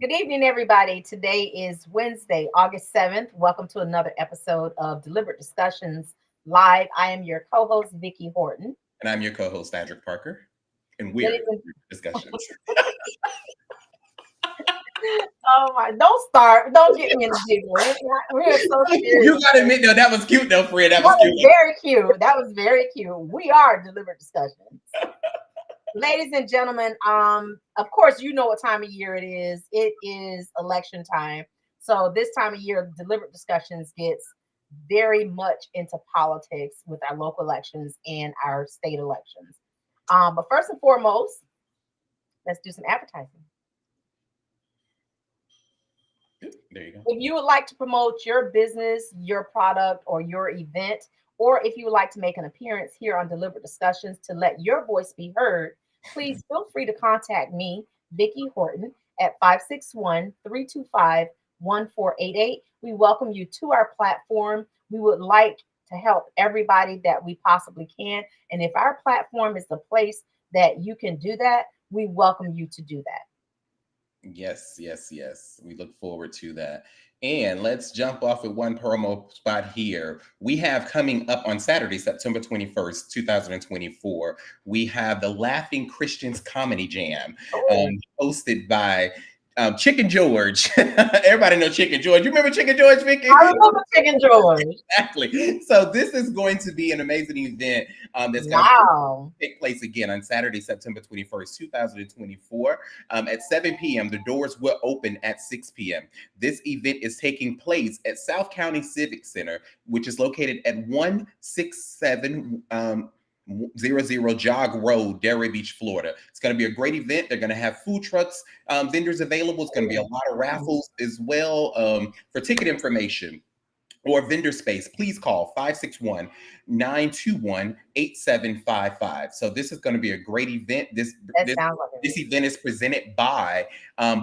Good evening, everybody. Today is Wednesday, August 7th. Welcome to another episode of Deliberate Discussions Live. I am your co host, Vicki Horton. And I'm your co-host, Adric Parker. And we're Ladies and- discussions. Oh my, don't start. Don't get me in the jiggle. We're so serious. You gotta admit, though, that was cute, though, Fred. That was cute. Very cute. That was very cute. We are Deliberate Discussions. Ladies and gentlemen, of course, you know what time of year it is. It is election time. So this time of year, Deliberate Discussions gets very much into politics with our local elections and our state elections. But first and foremost, let's do some advertising. There you go. If you would like to promote your business, your product, or your event, or if you would like to make an appearance here on Deliberate Discussions to let your voice be heard, please feel free to contact me, Vicki Horton, at 561-325-1488. We welcome you to our platform. We would like to help everybody that we possibly can. And if our platform is the place that you can do that, we welcome you to do that. Yes. We look forward to that. And let's jump off with one promo spot here. We have coming up on Saturday, September 21st, 2024, we have the Laughing Christians Comedy Jam, hosted by Chicken George. Everybody know Chicken George. You remember Chicken George, Vicki? I remember Chicken George. Exactly. So this is going to be an amazing event that's going to take place again on Saturday, September 21st, 2024 at 7 p.m. The doors will open at 6 p.m. This event is taking place at South County Civic Center, which is located at 167 00 Jog Road, Delray Beach, Florida. It's going to be a great event. They're going to have food trucks, vendors available. It's going to be a lot of raffles as well. For ticket information or vendor space, please call 561-921-8755. So this is going to be a great event. This event is presented by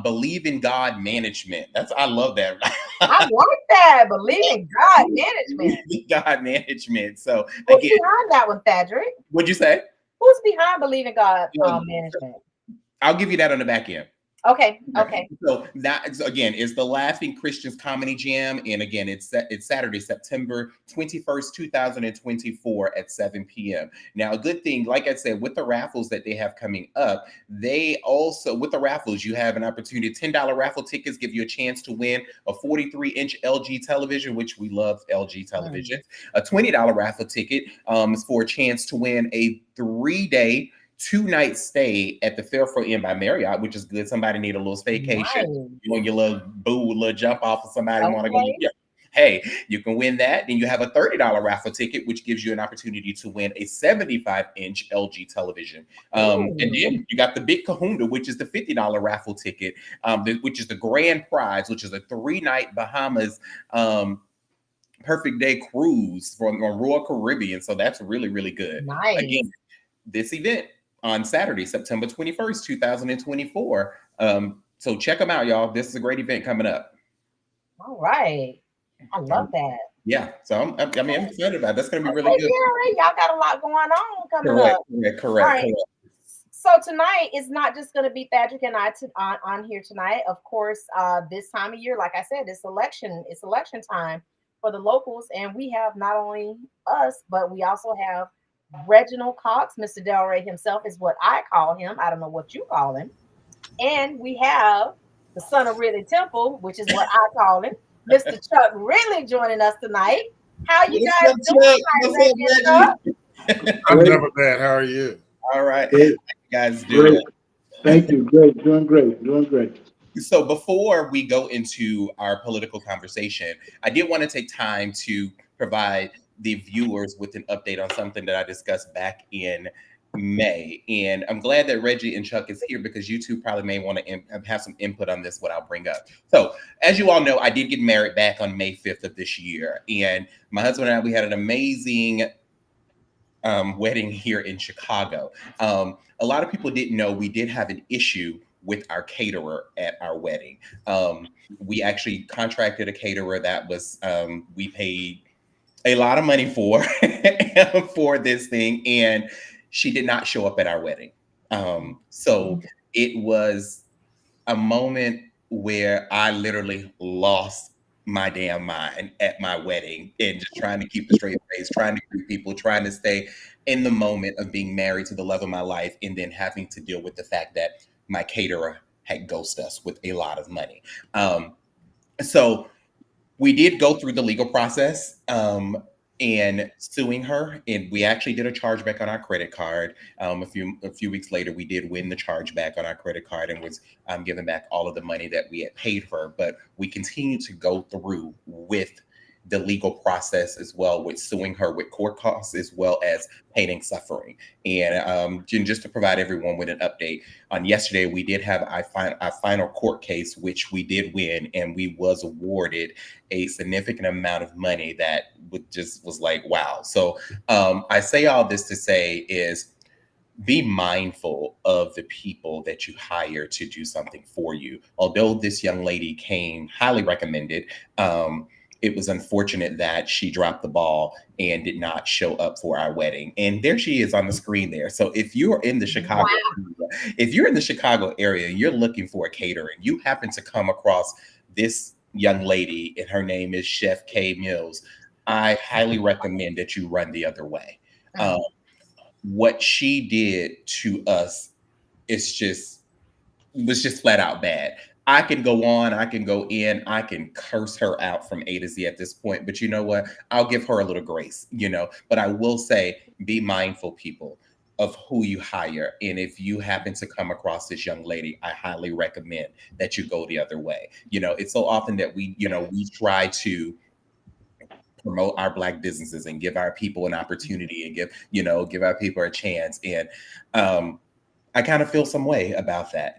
Believe in God Management. I love that. I like that. Believe in God Management. God Management. So who's behind that one, Thadric? What'd you say? Who's behind Believe in God Management? I'll give you that on the back end. Okay. So that again is the Laughing Christians Comedy Jam, and again it's Saturday, September 21st, 2024 at 7 p.m. Now, a good thing, like I said, with the raffles that they have coming up, they also with the raffles you have an opportunity. $10 raffle tickets give you a chance to win a 43-inch LG television, which we love LG television. A $20 raffle ticket is for a chance to win a 3-day 2-night stay at the Fairfield Inn by Marriott, which is good. Somebody need a little staycation. Nice. You want your little little jump off of somebody want to go. Yeah. Hey, you can win that. Then you have a $30 raffle ticket, which gives you an opportunity to win a 75-inch LG television. And then you got the Big Kahuna, which is the $50 raffle ticket, which is the grand prize, which is a 3-night Bahamas perfect day cruise from Royal Caribbean. So that's really, really good. Nice. Again, this event on Saturday, September 21st, 2024. So check them out, y'all. This is a great event coming up. All right. I love that. Yeah. So I'm excited about it. That's going to be really good. Yeah, y'all got a lot going on coming up. Correct. So tonight is not just going to be Thadric and I on here tonight. Of course, this time of year, like I said, it's election time for the locals. And we have not only us, but we also have Reginald Cox, Mr. Delray himself is what I call him. I don't know what you call him. And we have the son of Ridley Temple, which is what I call him, Mr. Chuck Ridley joining us tonight. How you guys doing? I'm never bad. How are you? All right. How you guys doing? Thank you. Great. Doing great. So before we go into our political conversation, I did want to take time to provide the viewers with an update on something that I discussed back in May. And I'm glad that Reggie and Chuck is here because you two probably may want to have some input on this, what I'll bring up. So as you all know, I did get married back on May 5th of this year. And my husband and I, we had an amazing wedding here in Chicago. A lot of people didn't know we did have an issue with our caterer at our wedding. We actually contracted a caterer that was, we paid a lot of money for this thing, and she did not show up at our wedding. So it was a moment where I literally lost my damn mind at my wedding and just trying to keep a straight face, trying to greet people, trying to stay in the moment of being married to the love of my life, and then having to deal with the fact that my caterer had ghosted us with a lot of money. So we did go through the legal process and suing her, and we actually did a chargeback on our credit card. A few weeks later, we did win the chargeback on our credit card and was given back all of the money that we had paid her. But we continued to go through with the legal process as well, with suing her with court costs as well as pain and suffering. And just to provide everyone with an update, on yesterday we did have our final court case, which we did win, and we was awarded a significant amount of money that just was like, wow. So I say all this to say is, be mindful of the people that you hire to do something for you. Although this young lady came highly recommended, it was unfortunate that she dropped the ball and did not show up for our wedding. And there she is on the screen there. So if you're in the Chicago area, if you're in the Chicago area and you're looking for a caterer, you happen to come across this young lady and her name is Chef K Mills, I highly recommend that you run the other way. What she did to us was just flat out bad. I can go on, I can go in, I can curse her out from A to Z at this point, but you know what? I'll give her a little grace, but I will say, be mindful, people, of who you hire. And if you happen to come across this young lady, I highly recommend that you go the other way. It's so often that we try to promote our Black businesses and give our people an opportunity and give our people a chance. And I kind of feel some way about that,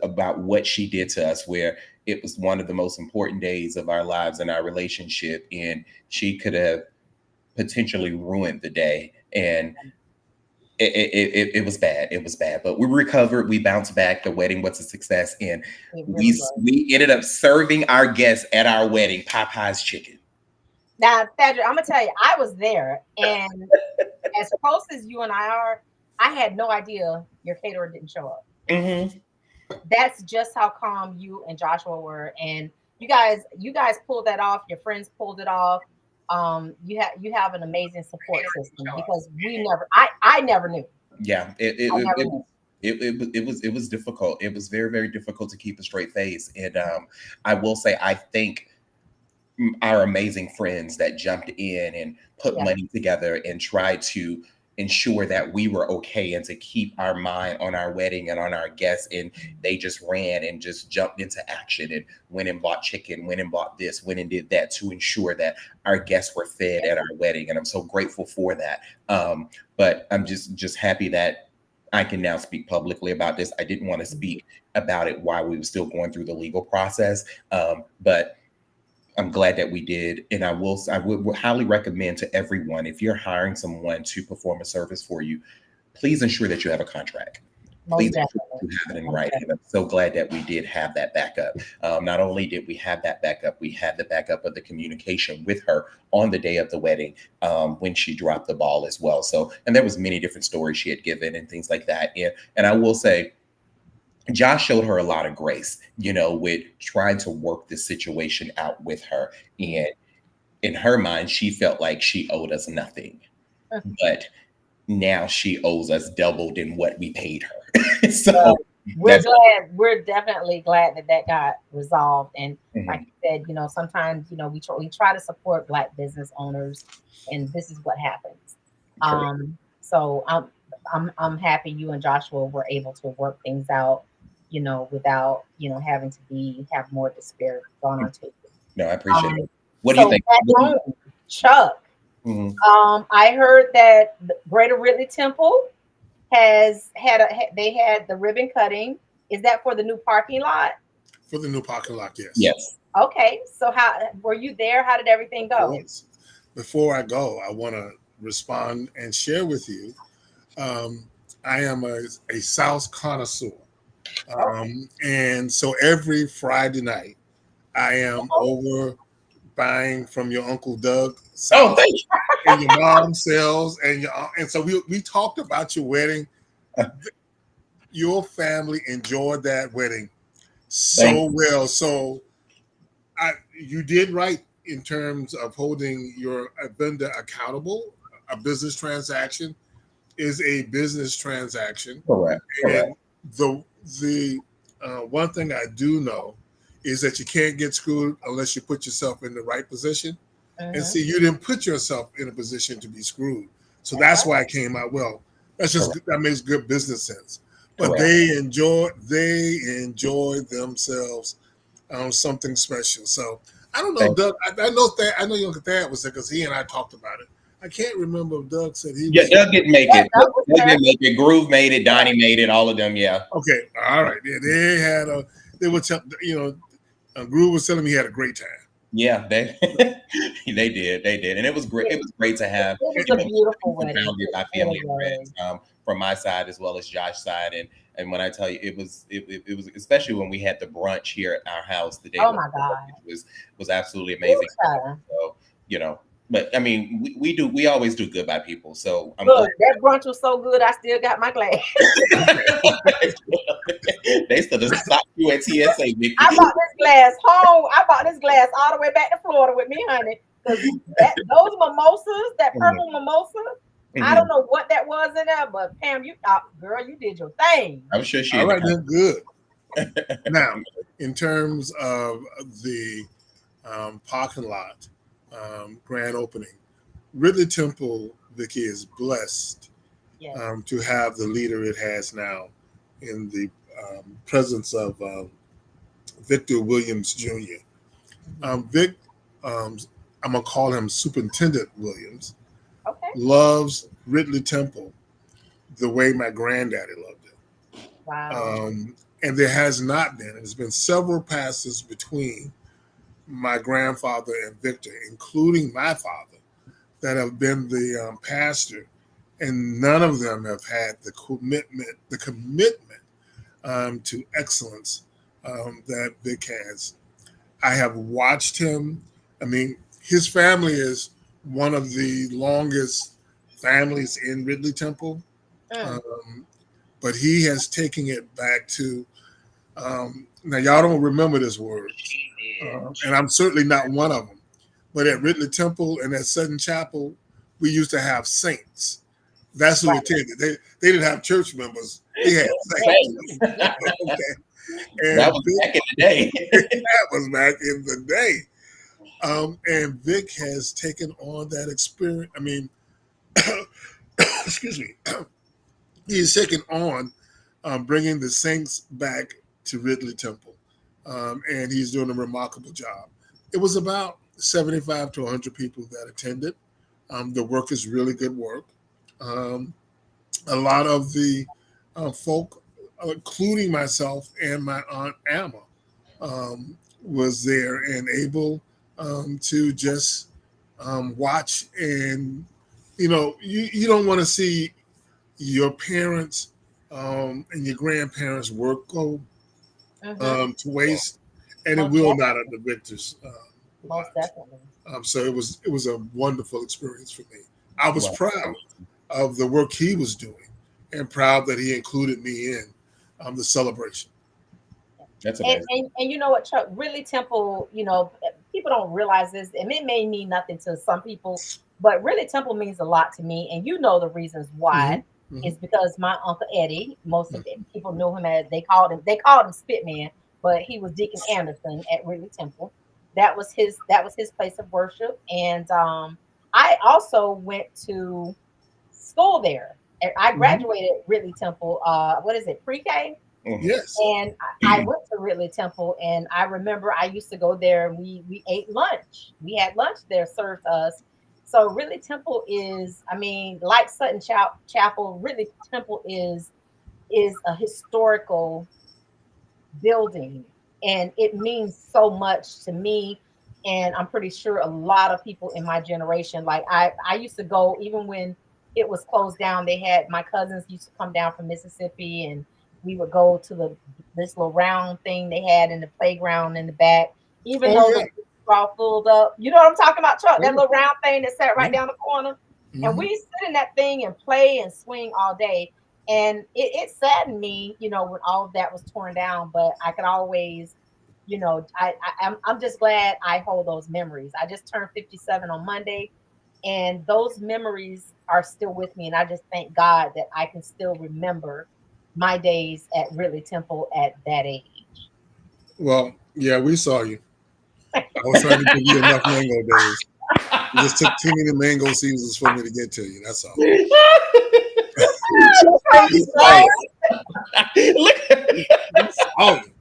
about what she did to us, where it was one of the most important days of our lives and our relationship, and she could have potentially ruined the day. And it was bad. It was bad, but we recovered. We bounced back. The wedding was a success, and we ended up serving our guests at our wedding Popeye's chicken. Now, Cedric, I'm gonna tell you, I was there, and as close as you and I are, I had no idea your caterer didn't show up. Mm-hmm. That's just how calm you and Joshua were, and you guys pulled that off. Your friends pulled it off. You have an amazing support system, because I never knew. Yeah, it was difficult. It was very, very difficult to keep a straight face, and I will say, I think our amazing friends that jumped in and put money together and tried to ensure that we were okay and to keep our mind on our wedding and on our guests. And they just ran and just jumped into action and went and bought chicken, went and bought this, went and did that to ensure that our guests were fed at our wedding. And I'm so grateful for that. But I'm just happy that I can now speak publicly about this. I didn't want to speak about it while we were still going through the legal process. But I'm glad that we did. And I would highly recommend to everyone, if you're hiring someone to perform a service for you, please ensure that you have a contract. Please ensure that you have it in writing. And I'm so glad that we did have that backup. Not only did we have that backup, we had the backup of the communication with her on the day of the wedding when she dropped the ball as well. So, and there was many different stories she had given and things like that. And I will say, Josh showed her a lot of grace, with trying to work this situation out with her. And in her mind, she felt like she owed us nothing. But now she owes us double than what we paid her. So we're definitely glad that got resolved. And like you said, sometimes, we try to support Black business owners, and this is what happens. So I'm happy you and Joshua were able to work things out, without, having to have more despair gone on to. No, I appreciate it. What do you think? Chuck, I heard that Greater Ridley Temple has had the ribbon cutting. Is that for the new parking lot? For the new parking lot, yes. Yes. Okay. So how were you there? How did everything go? Before I go, I want to respond and share with you. I am a South connoisseur. And so every Friday night, I am over buying from your Uncle Doug. Oh, thank you. And your mom sells, and so we talked about your wedding. Your family enjoyed that wedding. so well. So you did right in terms of holding your vendor accountable. A business transaction is a business transaction. Correct. And the one thing I do know is that you can't get screwed unless you put yourself in the right position. And see, you didn't put yourself in a position to be screwed. So that's why it came out well. That makes good business sense. But they enjoy themselves something special. So I don't know, Doug. I know Uncle Thad was there because he and I talked about it. I can't remember if Doug said he was. Yeah, Doug didn't make it. Doug didn't make it. Groove made it. Donnie made it. All of them, yeah. Okay, all right. Yeah, they were, Groove was telling me he had a great time. Yeah, they did, and it was great. It was great to have. It was a beautiful wedding. Surrounded by family and friends from my side as well as Josh's side, and when I tell you, it was especially when we had the brunch here at our house the day. Oh my God, it was absolutely amazing. So but I mean, we always do good by people. So I'm glad. That brunch was so good. I still got my glass. They still just stopped you at TSA. Vicky. I bought this glass home. I bought this glass all the way back to Florida with me, honey. Because those mimosas, that purple mimosa, I don't know what that was in there, but Pam, girl, you did your thing. I'm sure she. All right, then good. Now, in terms of the parking lot. Grand opening. Ridley Temple, Vicky, is blessed to have the leader it has now in the presence of Victor Williams Jr. Vic, I'm going to call him Superintendent Williams, loves Ridley Temple the way my granddaddy loved it. Wow. And there has not been, there's been several passes between my grandfather and Victor, including my father, that have been the pastor, and none of them have had the commitment to excellence that Vic has. I have watched him. I mean, his family is one of the longest families in Ridley Temple, but he has taken it back to. Now, y'all don't remember this word. And I'm certainly not one of them. But at Ridley Temple and at Sutton Chapel, we used to have saints. That's who attended. They didn't have church members. They had saints. And that was back in the day. That was back in the day. And Vic has taken on that experience. I mean, excuse me. He's taken on bringing the saints back to Ridley Temple. And he's doing a remarkable job. It was about 75 to 100 people that attended. The work is really good work. A lot of the folk, including myself and my Aunt Amma, was there and able to just watch. And, you don't want to see your parents and your grandparents' work go to waste, and it will not under Victor's. Most definitely. So it was a wonderful experience for me. I was proud of the work he was doing, and proud that he included me in the celebration. That's amazing. And you know what, Chuck? Ridley Temple. People don't realize this, and it may mean nothing to some people, but Ridley Temple means a lot to me, and you know the reasons why. Is because my Uncle Eddie, most of people knew him as they called him Spitman, but he was Deacon Anderson at Ridley Temple. That was his place of worship. And I also went to school there. I graduated Ridley Temple, pre-K? Yes. And I went to Ridley Temple, and I remember I used to go there and we ate lunch. We had lunch there served to us. So Ridley Temple is, like Sutton Chapel, Ridley Temple is a historical building, and it means so much to me. And I'm pretty sure a lot of people in my generation, like I used to go, even when it was closed down, my cousins used to come down from Mississippi, and we would go to this little round thing they had in the playground in the back, even though the all filled up. You know what I'm talking about, Chuck? That little round thing that sat right down the corner. And we sit in that thing and play and swing all day. And it saddened me, you know, when all of that was torn down. But I could always, you know, I'm just glad I hold those memories. I just turned 57 on Monday, and those memories are still with me. And I just thank God that I can still remember my days at Ridley Temple at that age. Well, yeah, we saw you. I was trying to give you enough mango days. It just took too many mango seasons for me to get to you. That's all. We saw you. Look. We saw you.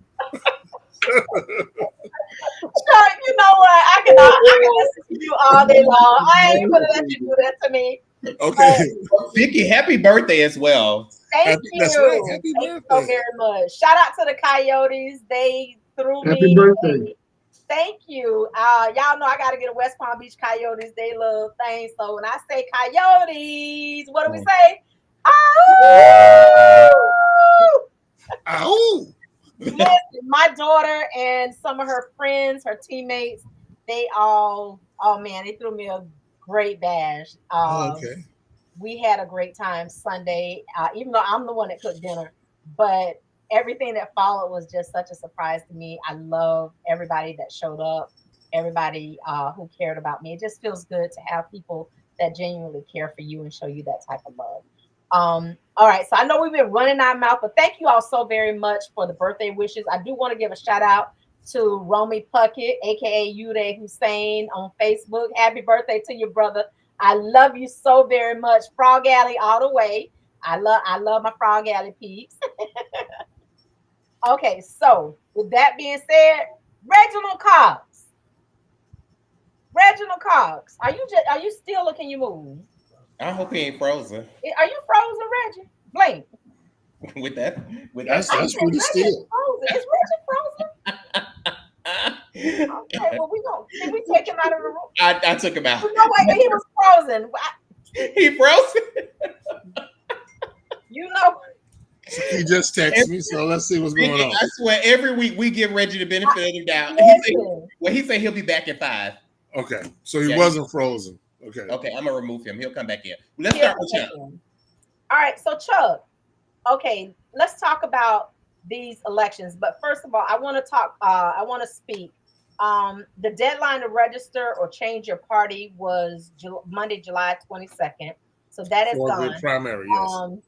Chuck, you know what? I can listen to you all day long. I ain't gonna let you do that to me. Okay. Vicky, happy birthday as well. Thank you. That's right. Happy Thank you so birthday. very much. Shout out to the Coyotes. They threw Happy me. birthday. Thank you. Y'all know I gotta get a West Palm Beach Coyotes. They love things. So when I say Coyotes, what do we say? Oh! Ow! Listen, my daughter and some of her friends, her teammates, they all, oh man, they threw me a great bash. Okay. We had a great time Sunday, even though I'm the one that cooked dinner, but everything that followed was just such a surprise to me. I love everybody that showed up, everybody who cared about me. It just feels good to have people that genuinely care for you and show you that type of love. All right, so I know we've been running our mouth, but thank you all so very much for the birthday wishes. I do want to give a shout out to Romy Puckett, aka Uday Hussein on Facebook. Happy birthday to your brother. I love you so very much. Frog Alley all the way. I love my Frog Alley peeps. Okay, so with that being said, Reginald Cox. Reginald Cox, are you still or can you move? I hope he ain't frozen Are you frozen, Reggie? Blink. with that. With That's that. pretty Reggie's still. frozen. Is Reggie frozen? Okay, well can we take him out of the room? I took him out. You know what? He was frozen. He frozen. You know, He just texted me, so let's see what's going on. I swear, every week we give Reggie the benefit of the doubt. listen. He said he'll be back in 5. Okay, so he Yeah, wasn't frozen. Okay. Okay, I'm gonna remove him. He'll come back in. Let's He'll start with come Chuck. in. All right, so Chuck. Okay, let's talk about these elections. But first of all, I want to talk. I want to speak. The deadline to register or change your party was Monday, July 22nd. So that is For gone. the primary, yes.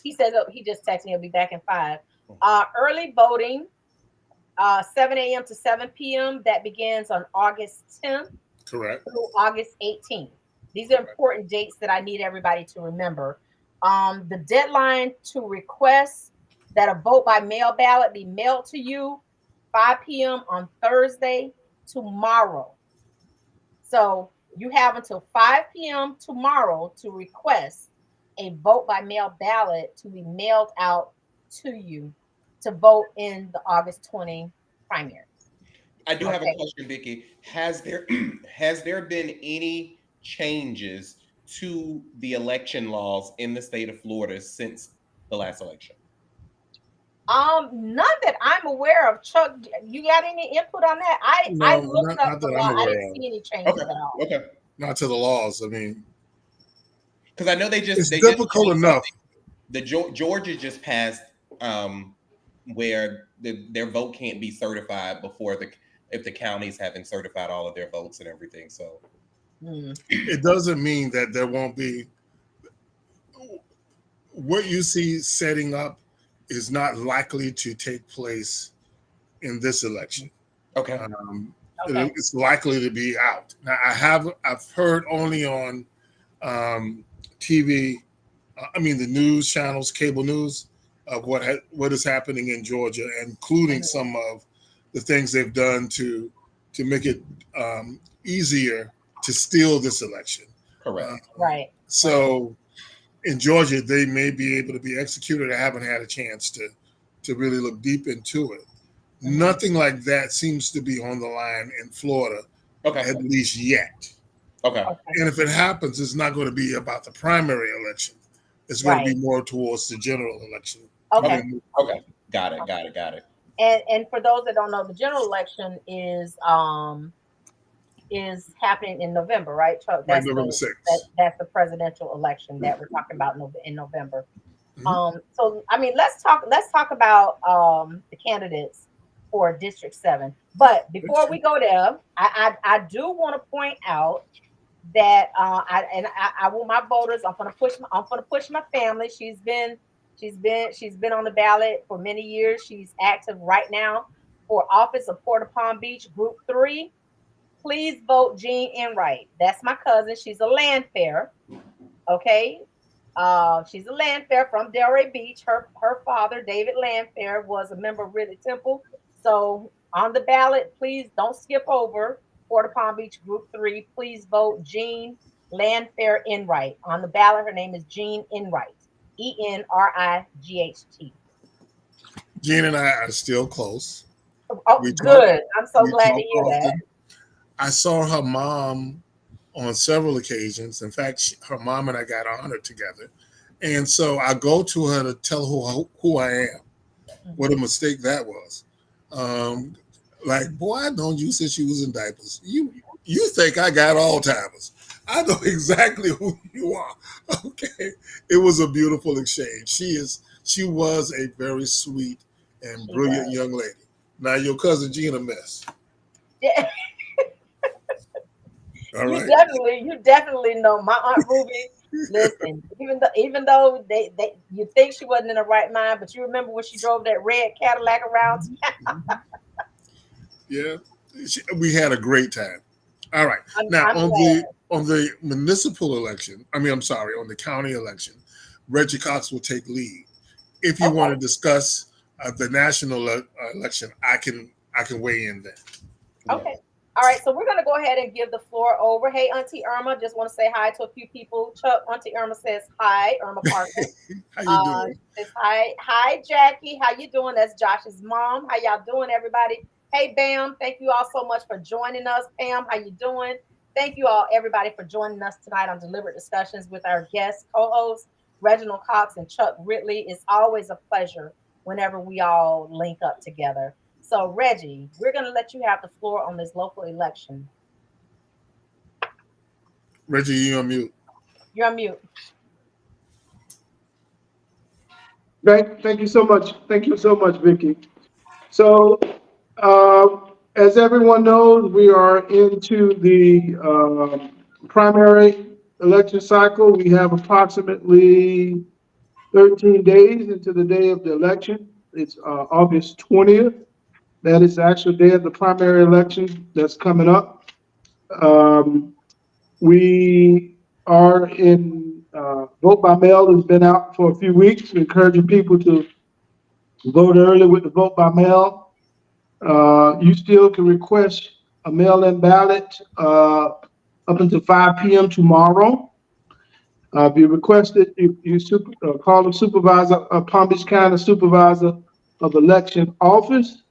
He said he just texted me. He'll be back in 5. Early voting, 7 a.m. to 7 p.m. That begins on August 10th Correct. through August 18th. These are important dates that I need everybody to remember. The deadline to request that a vote by mail ballot be mailed to you 5 p.m. on Thursday, tomorrow. So you have until 5 p.m. tomorrow to request a vote by mail ballot to be mailed out to you to vote in the August 20 primary. I do have a Okay. question, Vicky. Has there been any changes to the election laws in the state of Florida since the last election? None that I'm aware of. Chuck, you got any input on that? I No, looked not up the that law. I'm I aware didn't of. see any changes Okay. at all. Okay. Not to the laws. I mean, Because I know it's they difficult just enough. the Georgia just passed where their vote can't be certified before if the counties haven't certified all of their votes and everything. So It doesn't mean that there won't be. What you see setting up is not likely to take place in this election. okay. Okay. It's likely to be out. Now, I've heard only on TV. I mean, the news channels, cable news, of what is happening in Georgia, including some of the things they've done to make it easier to steal this election. Correct. Right. So in Georgia, they may be able to be executed. I haven't had a chance to really look deep into it. Nothing like that seems to be on the line in Florida, Okay. at least yet. Okay. And if it happens, it's not going to be about the primary election. It's going to be more towards the general election. Okay. Okay. Got it. And for those that don't know, the general election is happening in November, right, Chuck? Like November 6th. That's the presidential election that we're talking about in November. So I mean, let's talk about the candidates for District 7. But before we go there, I do want to point out that I want my voters. I'm gonna push my family. She's been on the ballot for many years. She's active right now for office of Port of Palm Beach Group 3. Please vote Jean Enright. That's my cousin. She's a landfair. Okay. She's a Landfair from Delray Beach. Her father, David Landfair, was a member of Ridley Temple. So on the ballot, please don't skip over Port of Palm Beach Group 3. Please vote Jean Landfair Enright. On the ballot, her name is Jean Enright. Enright. Jean and I are still close. Oh, We good. talk- I'm so we glad to talk hear that. often. I saw her mom on several occasions. In fact, her mom and I got honored together. And so I go to her to tell her who I am. What a mistake that was. Like, boy, I've known you since you was in diapers. You think I got Alzheimer's. I know exactly who you are. Okay. It was a beautiful exchange. She was a very sweet and She brilliant was. young lady. Now your cousin Gina mess. Yeah, All right. you definitely know my Aunt Ruby. Listen, even though they you think she wasn't in the right mind, but you remember when she drove that red Cadillac around? Yeah. We had a great time. All right. Now I'm on glad. the municipal election, I'm sorry, on the county election, Reggie Cox will take lead. If you want Okay. to discuss the national election, I can weigh in there. Okay. All right. So we're gonna go ahead and give the floor over. Hey, Auntie Irma, just want to say hi to a few people. Chuck, Auntie Irma says hi. Irma Parker. How you doing? Says hi. Hi, Jackie. How you doing? That's Josh's mom. How y'all doing, everybody? Hey, Bam. Thank you all so much for joining us. Pam, how you doing? Thank you all, everybody, for joining us tonight on Deliberate Discussions with our guest co-hosts, Reginald Cox and Chuck Ridley. It's always a pleasure whenever we all link up together. So, Reggie, we're going to let you have the floor on this local election. Reggie, you on mute. You're on mute. Thank you so much. Thank you so much, Vicky. So, as everyone knows, we are into the primary election cycle. We have approximately 13 days into the day of the election. It's August 20th. That is the actual day of the primary election that's coming up. We are in vote by mail has been out for a few weeks, encouraging people to vote early with the vote by mail. You still can request a mail-in ballot up until 5 p.m. tomorrow. If you request it, call the supervisor, Palm Beach County Supervisor of Election Office.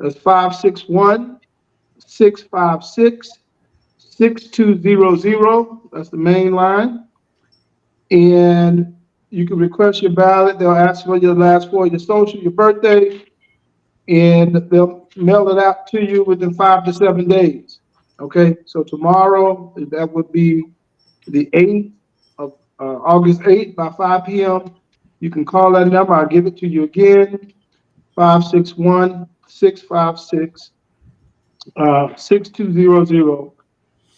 That's 561-656-6200. That's the main line. And you can request your ballot. They'll ask for your last four, your social, your birthday, and they'll mail it out to you within 5 to 7 days. Okay, so tomorrow, that would be the 8th of August 8th by 5 p.m. You can call that number. I'll give it to you again, 561-656-6200.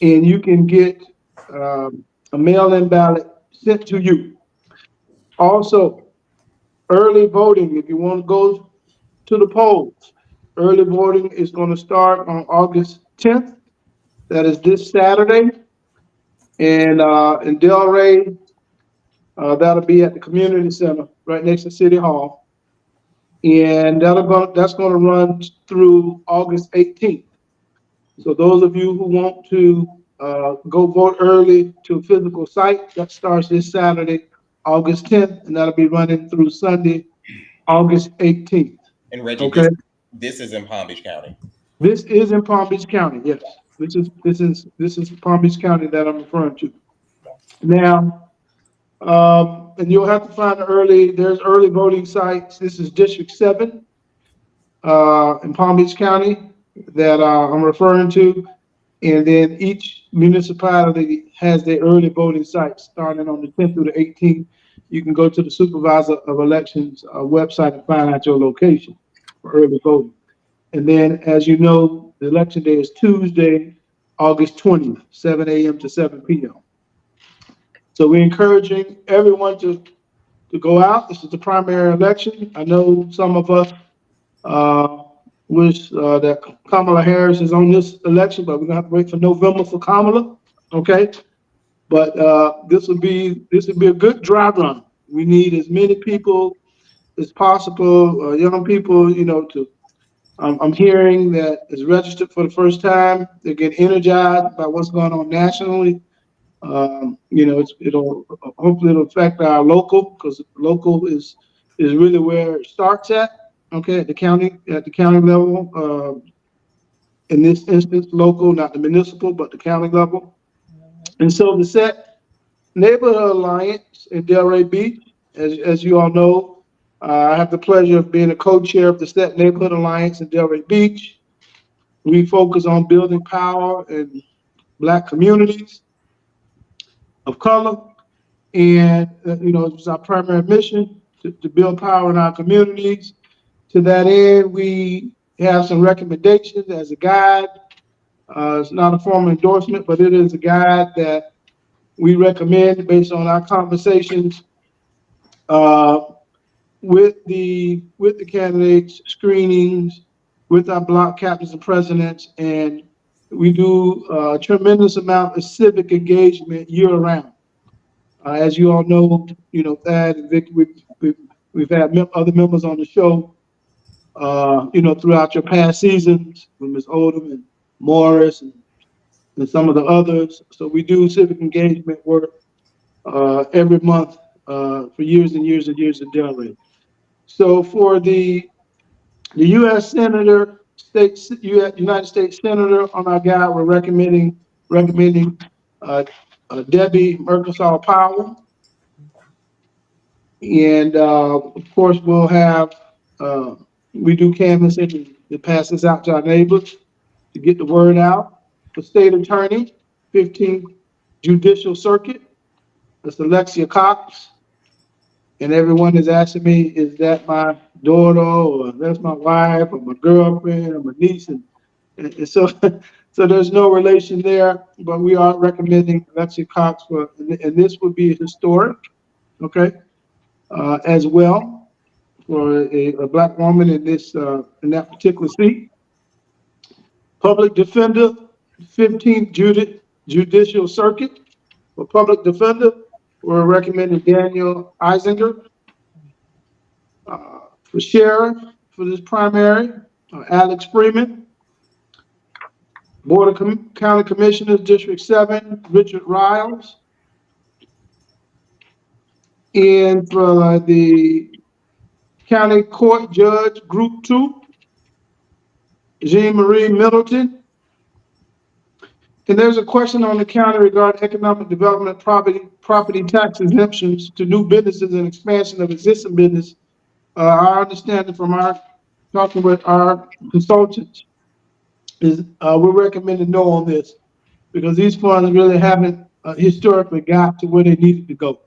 And you can get a mail-in ballot sent to you. Also, early voting, if you want to go to the polls, early voting is going to start on August 10th. That is this Saturday. And in Delray, that'll be at the community center right next to City Hall. And that's going to run through August 18th. So those of you who want to go vote early to a physical site, that starts this Saturday, August 10th, and that'll be running through Sunday, August 18th. And Reggie, Okay. this is in Palm Beach County. This is in Palm Beach County, yes. This is Palm Beach County that I'm referring to. Now, and you'll have to find there's early voting sites. This is District 7 in Palm Beach County that I'm referring to. And then each municipality has their early voting sites starting on the 10th through the 18th. you can go to the Supervisor of Elections website and find out your location for early voting. And then, as you know, the election day is Tuesday, August 20th, 7 a.m. to 7 p.m. So we're encouraging everyone to go out. This is the primary election. I know some of us wish that Kamala Harris is on this election, but we're gonna have to wait for November for Kamala. Okay, but this would be a good dry run. We need as many people as possible, young people, to. I'm hearing that is registered for the first time. They get energized by what's going on nationally. It'll hopefully it'll affect our local, because local is really where it starts at. Okay, at the county level. In this instance, local, not the municipal, but the county level. And so the SET Neighborhood Alliance in Delray Beach, as you all know, I have the pleasure of being a co-chair of the SET Neighborhood Alliance in Delray Beach. We focus on building power in Black communities of color, and it's our primary mission to build power in our communities. To that end, we have some recommendations as a guide. It's not a formal endorsement, but it is a guide that we recommend based on our conversations with the candidates, screenings, with our block captains and presidents, and we do a tremendous amount of civic engagement year round. As you all know, Thad and Vic, we've had other members on the show, throughout your past seasons, with Ms. Odom and Morris and some of the others. So we do civic engagement work every month for years and years and years in Delray. So for the U.S. United States Senator on our guide, we're recommending Debbie Merkersall Powell. And of course, we'll have, we do canvassing that passes out to our neighbors to get the word out. The state attorney, 15th Judicial Circuit, that's Alexia Cox. And everyone is asking me, is that my daughter, or that's my wife, or my girlfriend, or my niece? And so, so there's no relation there, but we are recommending Alexia Cox and this would be historic, okay, as well, for a Black woman in that particular seat. Public Defender, 15th Judicial Circuit. For Public Defender, we're recommending Daniel Isinger. For Sheriff, for this primary, Alex Freeman. Board of County Commissioners, District 7, Richard Riles. And for the County Court Judge, Group 2, Jean Marie Middleton. And there's a question on the county regarding economic development, property tax exemptions to new businesses and expansion of existing business. Our understanding from talking with our consultants is we're recommending no on this, because these funds really haven't historically got to where they needed to go.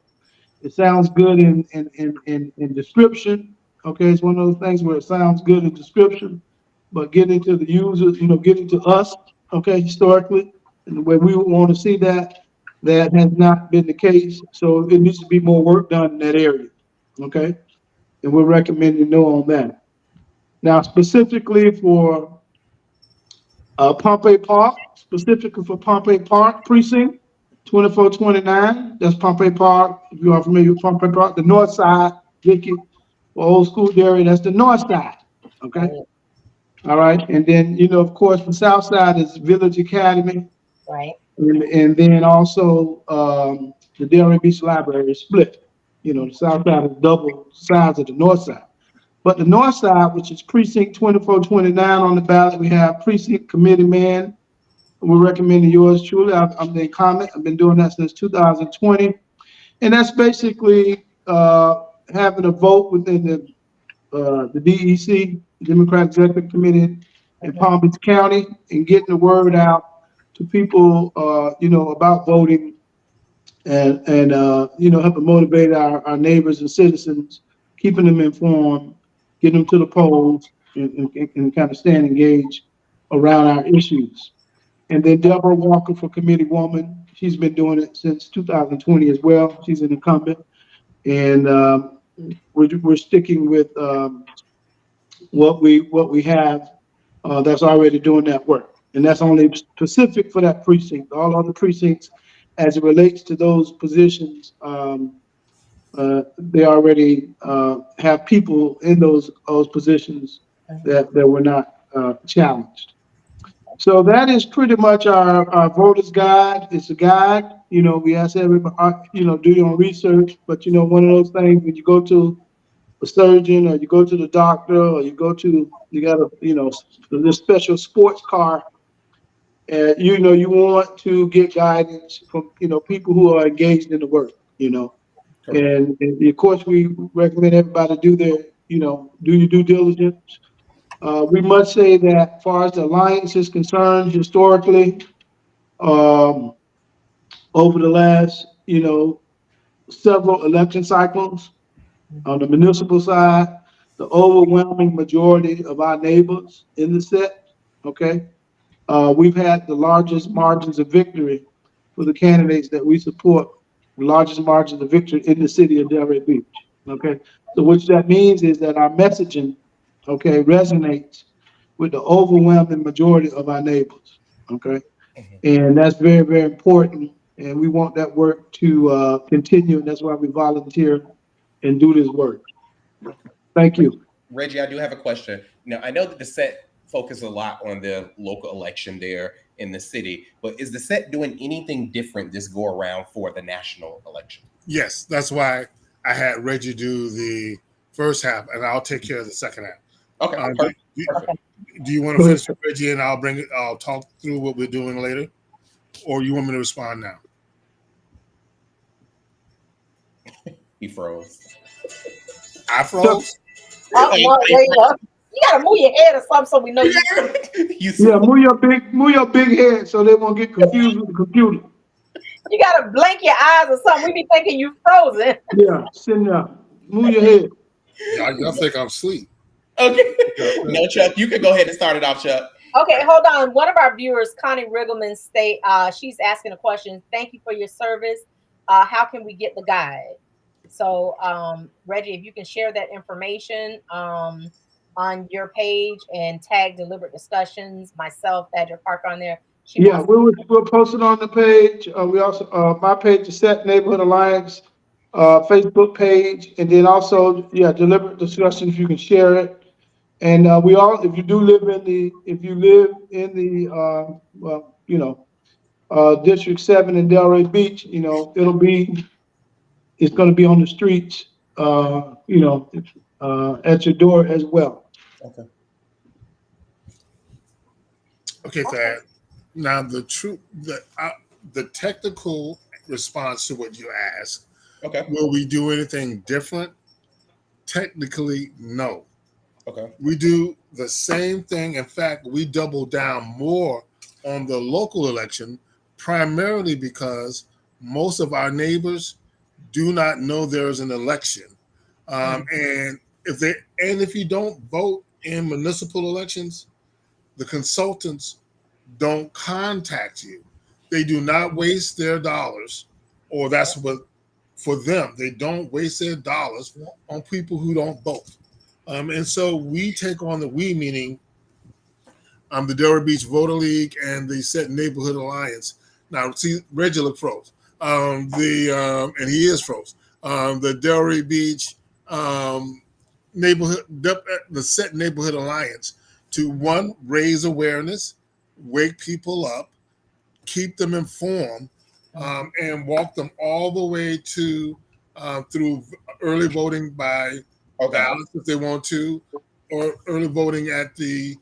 It sounds good in description. Okay, it's one of those things where it sounds good in description, but getting to the users, getting to us, okay, historically, and the way we would want to see that has not been the case. So it needs to be more work done in that area, okay? And we're recommending no on that. Now, specifically for Pompey Park, precinct 2429, that's Pompey Park. If you are familiar with Pompey Park, the north side, Vicky, old school area, that's the north side, okay? All right, and then, of course, the south side is Village Academy. Right. And then also the Delray Beach Library is split. The south side is double the size of the north side. But the north side, which is precinct 2429 on the ballot, we have precinct committee man. We're recommending yours truly. I'm the incumbent. I've been doing that since 2020. And that's basically having a vote within the DEC, Democratic Executive Committee in Palm Beach County, and getting the word out to people, about voting and you know, helping motivate our neighbors and citizens, keeping them informed, getting them to the polls, and kind of staying engaged around our issues. And then Deborah Walker for committee woman. She's been doing it since 2020 as well. She's an incumbent, and we're sticking with what we have that's already doing that work, and that's only specific for that precinct. All other precincts, as it relates to those positions, they already have people in those positions that were not challenged. So that is pretty much our voters guide. It's a guide. You know, we ask everybody, you know, do your own research. But you know, one of those things when you go to a surgeon or you go to the doctor or you got a, you know, this special sports car, and you know, you want to get guidance from, you know, people who are engaged in the work, you know. And of course, we recommend everybody do their, you know, do your due diligence. We must say that as far as the alliance is concerned, historically, um, over the last, you know, several election cycles, on the municipal side, the overwhelming majority of our neighbors in the set, okay, we've had the largest margins of victory for the candidates that we support, the largest margins of victory in the city of Delray Beach, okay? So which that means is that our messaging, okay, resonates with the overwhelming majority of our neighbors, okay? And that's very, very important. And we want that work to continue. And that's why we volunteer and do this work. Thank you. Reggie, I do have a question. Now, I know that the set focuses a lot on the local election there in the city, but is the set doing anything different this go around for the national election? Yes, that's why I had Reggie do the first half, and I'll take care of the second half. Okay, perfect. Do you want to finish with Reggie, and I'll talk through what we're doing later, or you want me to respond now? He froze. I froze. You gotta move your head or something so we know you. Yeah, move your big head so they won't get confused with the computer. You gotta blink your eyes or something. We be thinking you frozen. Yeah, sit down. Move your head. Y'all think I'm asleep. Okay. No, Chuck, you can go ahead and start it off, Chuck. Okay, hold on. One of our viewers, Connie Riggleman, she's asking a question. Thank you for your service. How can we get the guide? So, Reggie, if you can share that information on your page and tag Deliberate Discussions, myself, Thaddeus Parker on there. We'll post it on the page. We also, my page is Set Neighborhood Alliance Facebook page, and then also, Deliberate Discussions, if you can share it. And if you live in the District 7 in Delray Beach, you know, it's going to be on the streets, at your door as well. Okay, Thad. Now the technical response to what you asked. Okay. Will we do anything different? Technically, no. Okay. We do the same thing. In fact, we double down more on the local election, primarily because most of our neighbors do not know there is an election. And if you don't vote in municipal elections, the consultants don't contact you. They do not waste their dollars, or that's what for them. They don't waste their dollars on people who don't vote. And so we take on meaning the Delray Beach Voter League and the Set Neighborhood Alliance. Now, see, Reggie look froze. And he is froze. The Delray Beach the Set Neighborhood Alliance to, one, raise awareness, wake people up, keep them informed, and walk them all the way to through early voting by ballots if they want to, or early voting at the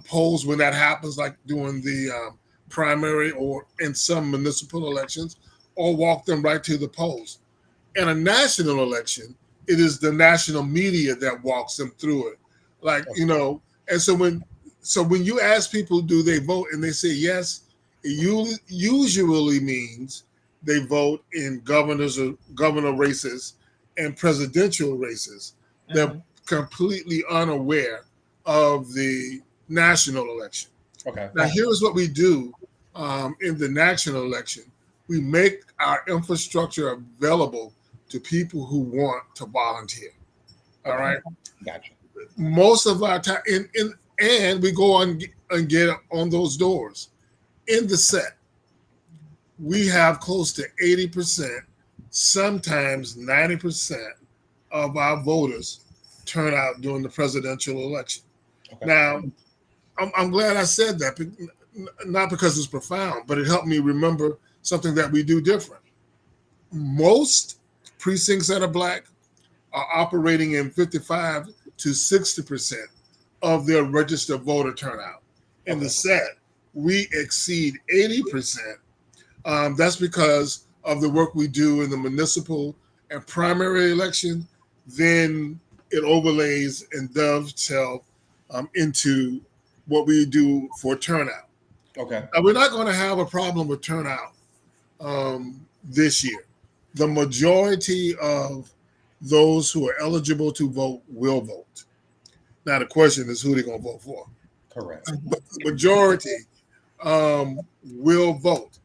polls when that happens, like during the primary or in some municipal elections, or walk them right to the polls. In a national election, it is the national media that walks them through it. And so when you ask people, do they vote, and they say yes, it usually means they vote in governor races and presidential races. They're Mhm. completely unaware of the national election. Okay. Now, here's what we do in the national election. We make our infrastructure available to people who want to volunteer. All Okay. right. Gotcha. Most of our time, and we go on and get on those doors. In the set, we have close to 80%, sometimes 90% of our voters turn out during the presidential election. Okay. Now, I'm glad I said that, not because it's profound, but it helped me remember something that we do different. Most precincts that are black are operating in 55 to 60% of their registered voter turnout. In Okay. the set, we exceed 80%. That's because of the work we do in the municipal and primary election. Then it overlays and dovetails into what we do for turnout. Okay. Now, we're not going to have a problem with turnout this year. The majority of those who are eligible to vote will vote. Now, the question is who they're going to vote for. Correct. But the majority will vote.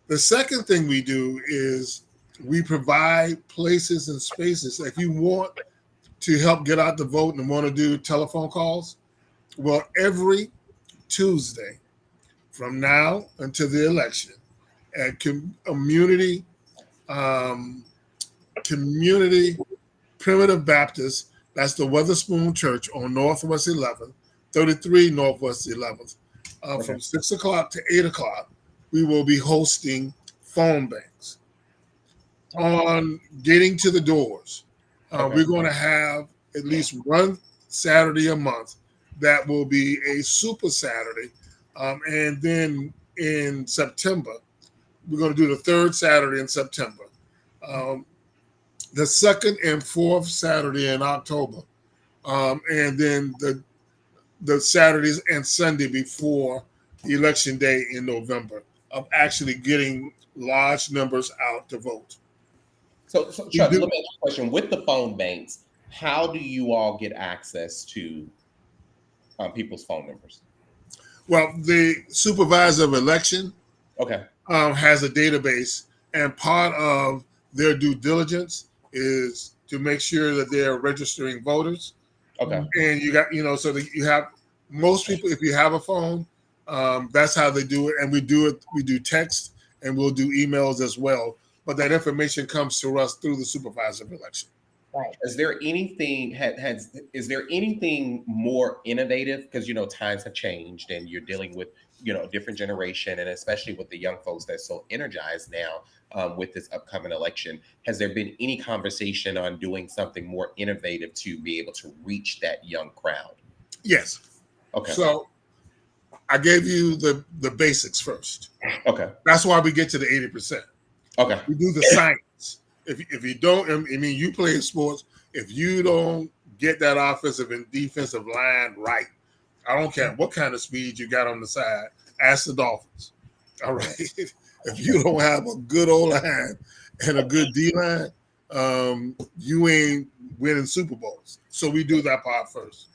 The second thing we do is we provide places and spaces. If you want to help get out the vote and want to do telephone calls, well, every Tuesday from now until the election at community Primitive Baptist, that's the Weatherspoon Church on Northwest 11th, 33 Northwest 11th, Okay. from 6 o'clock to 8 o'clock, we will be hosting phone banks. On getting to the doors, Okay. we're going to have at least one Saturday a month that will be a super Saturday. And then in September, we're going to do the third Saturday in September. The second and fourth Saturday in October, and then the Saturdays and Sunday before Election Day in November, of actually getting large numbers out to vote. So We Chuck, do- let me ask you a question. With the phone banks, how do you all get access to people's phone numbers? Well, the supervisor of election Okay. has a database, and part of their due diligence is to make sure that they're registering voters. Okay. And you got, so that you have most people, if you have a phone, that's how they do it. And we do it, we do text and we'll do emails as well. But that information comes to us through the supervisor of election. Right. Is there anything is there anything more innovative? Because times have changed and you're dealing with a different generation, and especially with the young folks that's so energized now with this upcoming election. Has there been any conversation on doing something more innovative to be able to reach that young crowd? Yes. Okay. So I gave you the basics first. Okay. That's why we get to the 80%. Okay. We do the science. If you don't, I mean, you play sports. If you don't get that offensive and defensive line right, I don't care what kind of speed you got on the side. Ask the Dolphins. All right. If you don't have a good O line and a good D line, you ain't winning Super Bowls. So we do that part first.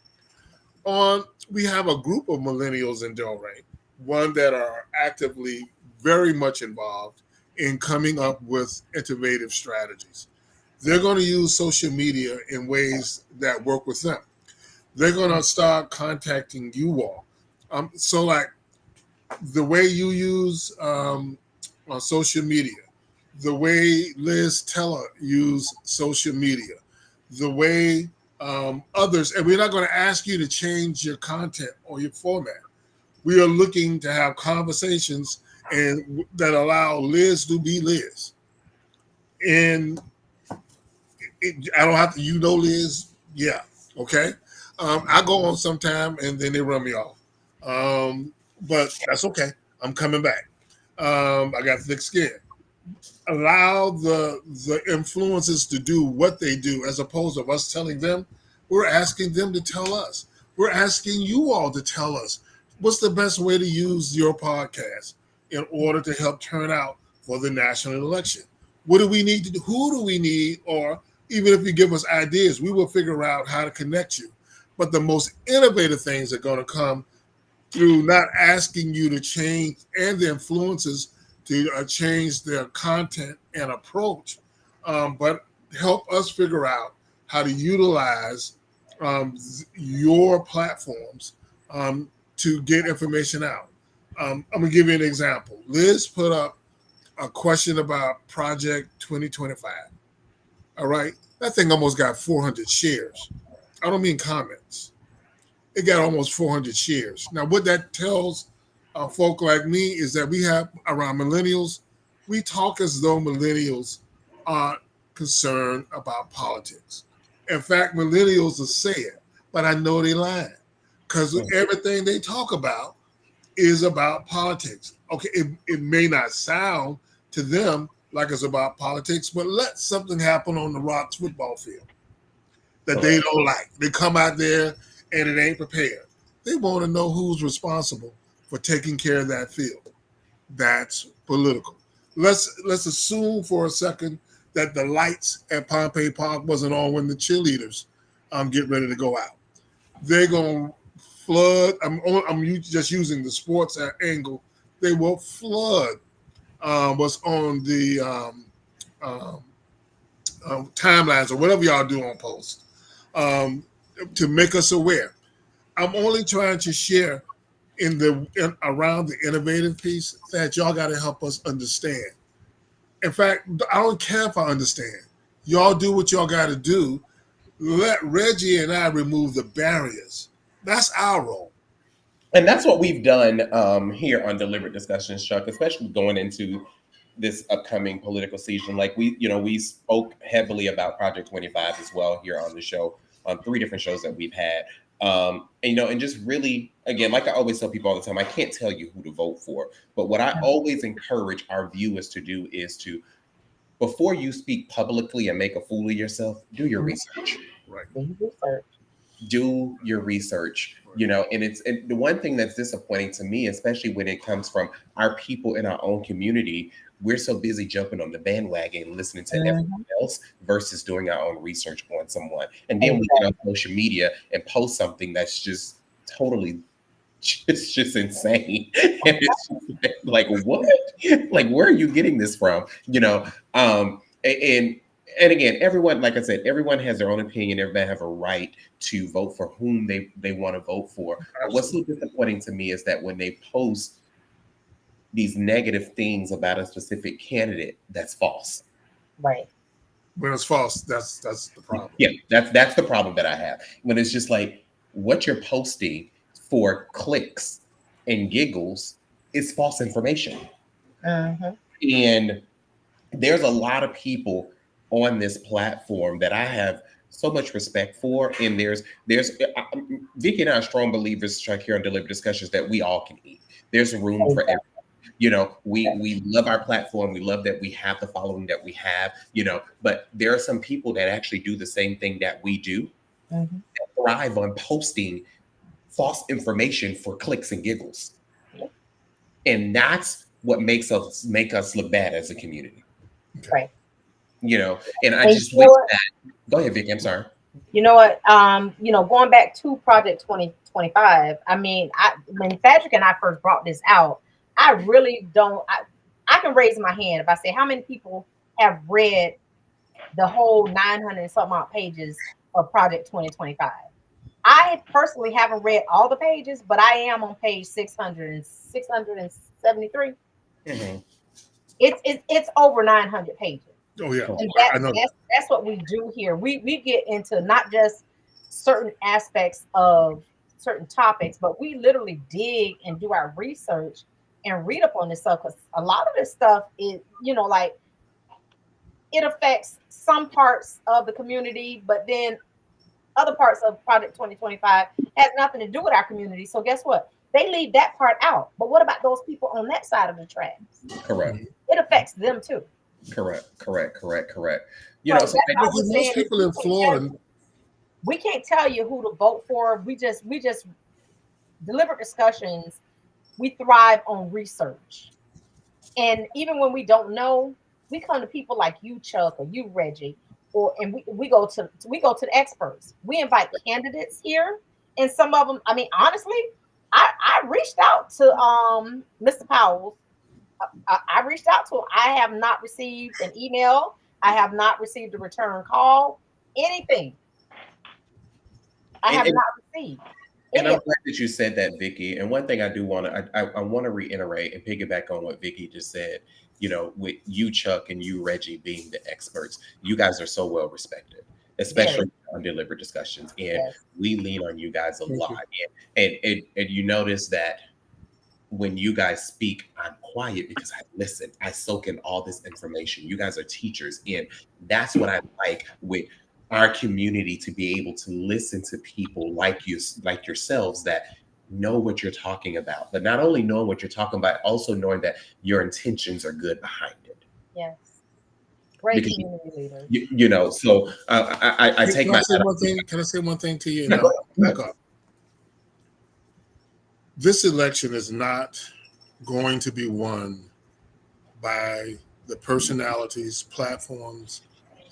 We have a group of millennials in Delray, one that are actively very much involved in coming up with innovative strategies. They're going to use social media in ways that work with them. They're going to start contacting you all. So like the way you use on social media, the way Liz Teller used social media, the way others, and we're not going to ask you to change your content or your format. We are looking to have conversations and that allow Liz to be Liz. And I don't have to, Liz. Yeah. Okay. I go on sometime and then they run me off. But that's okay. I'm coming back. I got thick skin. Allow the influencers to do what they do as opposed to us telling them. We're asking them to tell us. We're asking you all to tell us what's the best way to use your podcast in order to help turn out for the national election. What do we need to do? Who do we need? Or even if you give us ideas, we will figure out how to connect you. But the most innovative things are going to come through not asking you to change and the influencers to change their content and approach, but help us figure out how to utilize your platforms to get information out. I'm going to give you an example. Liz put up a question about Project 2025. All right. That thing almost got 400 shares. I don't mean comments. It got almost 400 shares. Now, what that tells folk like me is that we have around millennials, we talk as though millennials aren't concerned about politics. In fact, millennials will say it, but I know they lying because everything they talk about is about politics. Okay, it may not sound to them like it's about politics, but let something happen on the Rocks football field that they don't like. They come out there and it ain't prepared. They want to know who's responsible for taking care of that field. That's political. Let's assume for a second that the lights at Pompey Park wasn't on when the cheerleaders get ready to go out. They're gonna flood. I'm just using the sports angle. They will flood what's on the timelines or whatever y'all do on post to make us aware. I'm only trying to share around the innovative piece that y'all got to help us understand. In fact, I don't care if I understand. Y'all do what y'all got to do. Let Reggie and I remove the barriers. That's our role. And that's what we've done here on Deliberate Discussions, Chuck, especially going into this upcoming political season. Like we spoke heavily about Project 25 as well here on the show, on 3 different shows that we've had. And just really, again, like I always tell people all the time, I can't tell you who to vote for, but what I always encourage our viewers to do is to, before you speak publicly and make a fool of yourself, do your research. Right. Do your research, and the one thing that's disappointing to me, especially when it comes from our people in our own community, we're so busy jumping on the bandwagon and listening to everyone else versus doing our own research on someone. And then we get on social media and post something that's just totally just insane. And it's just like, what? Like, where are you getting this from? And again, everyone, like I said, everyone has their own opinion. Everybody have a right to vote for whom they want to vote for. But what's so disappointing to me is that when they post these negative things about a specific candidate, that's false. Right. When it's false, that's the problem. Yeah, that's the problem that I have. When it's just like what you're posting for clicks and giggles is false information. And there's a lot of people on this platform that I have so much respect for. And there's Vicky and I are strong believers, Chuck, here on Deliberate Discussions, that we all can eat. There's room for everyone. We love our platform. We love that we have the following that we have, but there are some people that actually do the same thing that we do, that thrive on posting false information for clicks and giggles. And that's what makes us look bad as a community. Right. And I just wish that. Go ahead, Vicky. I'm sorry. You know what? Going back to Project 2025, when Patrick and I first brought this out, I really don't. I can raise my hand if I say how many people have read the whole 900 and something odd pages of Project 2025. I personally haven't read all the pages, but I am on page 673. It's over 900 pages. Oh yeah, and I know that's what we do here. We get into not just certain aspects of certain topics, but we literally dig and do our research and read up on this stuff, because a lot of this stuff is, like, it affects some parts of the community, but then other parts of Project 2025 has nothing to do with our community. So guess what? They leave that part out. But what about those people on that side of the tracks? Correct. It affects them too. Correct. Most people in Florida, we can't tell you who to vote for. We just Deliberate Discussions. We thrive on research. And even when we don't know, we come to people like you, Chuck, or you, Reggie, and we go to the experts. We invite candidates here, and some of them. I mean, honestly, I reached out to Mr. Powell. I reached out to him. I have not received an email. I have not received a return call. Anything. I And, have and not received And any I'm of glad that you said that, Vicky. And one thing I do want to, I want to reiterate and piggyback on what Vicky just said. You know, with you, Chuck, and you, Reggie, being the experts, you guys are so well respected, very especially on deliberate discussions, and yes. we lean on you guys a Thank lot. you. And you notice that when you guys speak, I'm quiet because I listen. I soak in all this information. You guys are teachers, and that's what I like with our community, to be able to listen to people like you, like yourselves, that know what you're talking about. But not only knowing what you're talking about, also knowing that your intentions are good behind it. Yes. Great Because community leaders. you know, so I take Can I my say one thing? Can I say one thing to you? Yeah, And go I'll ahead. back up. This election is not going to be won by the personalities, platforms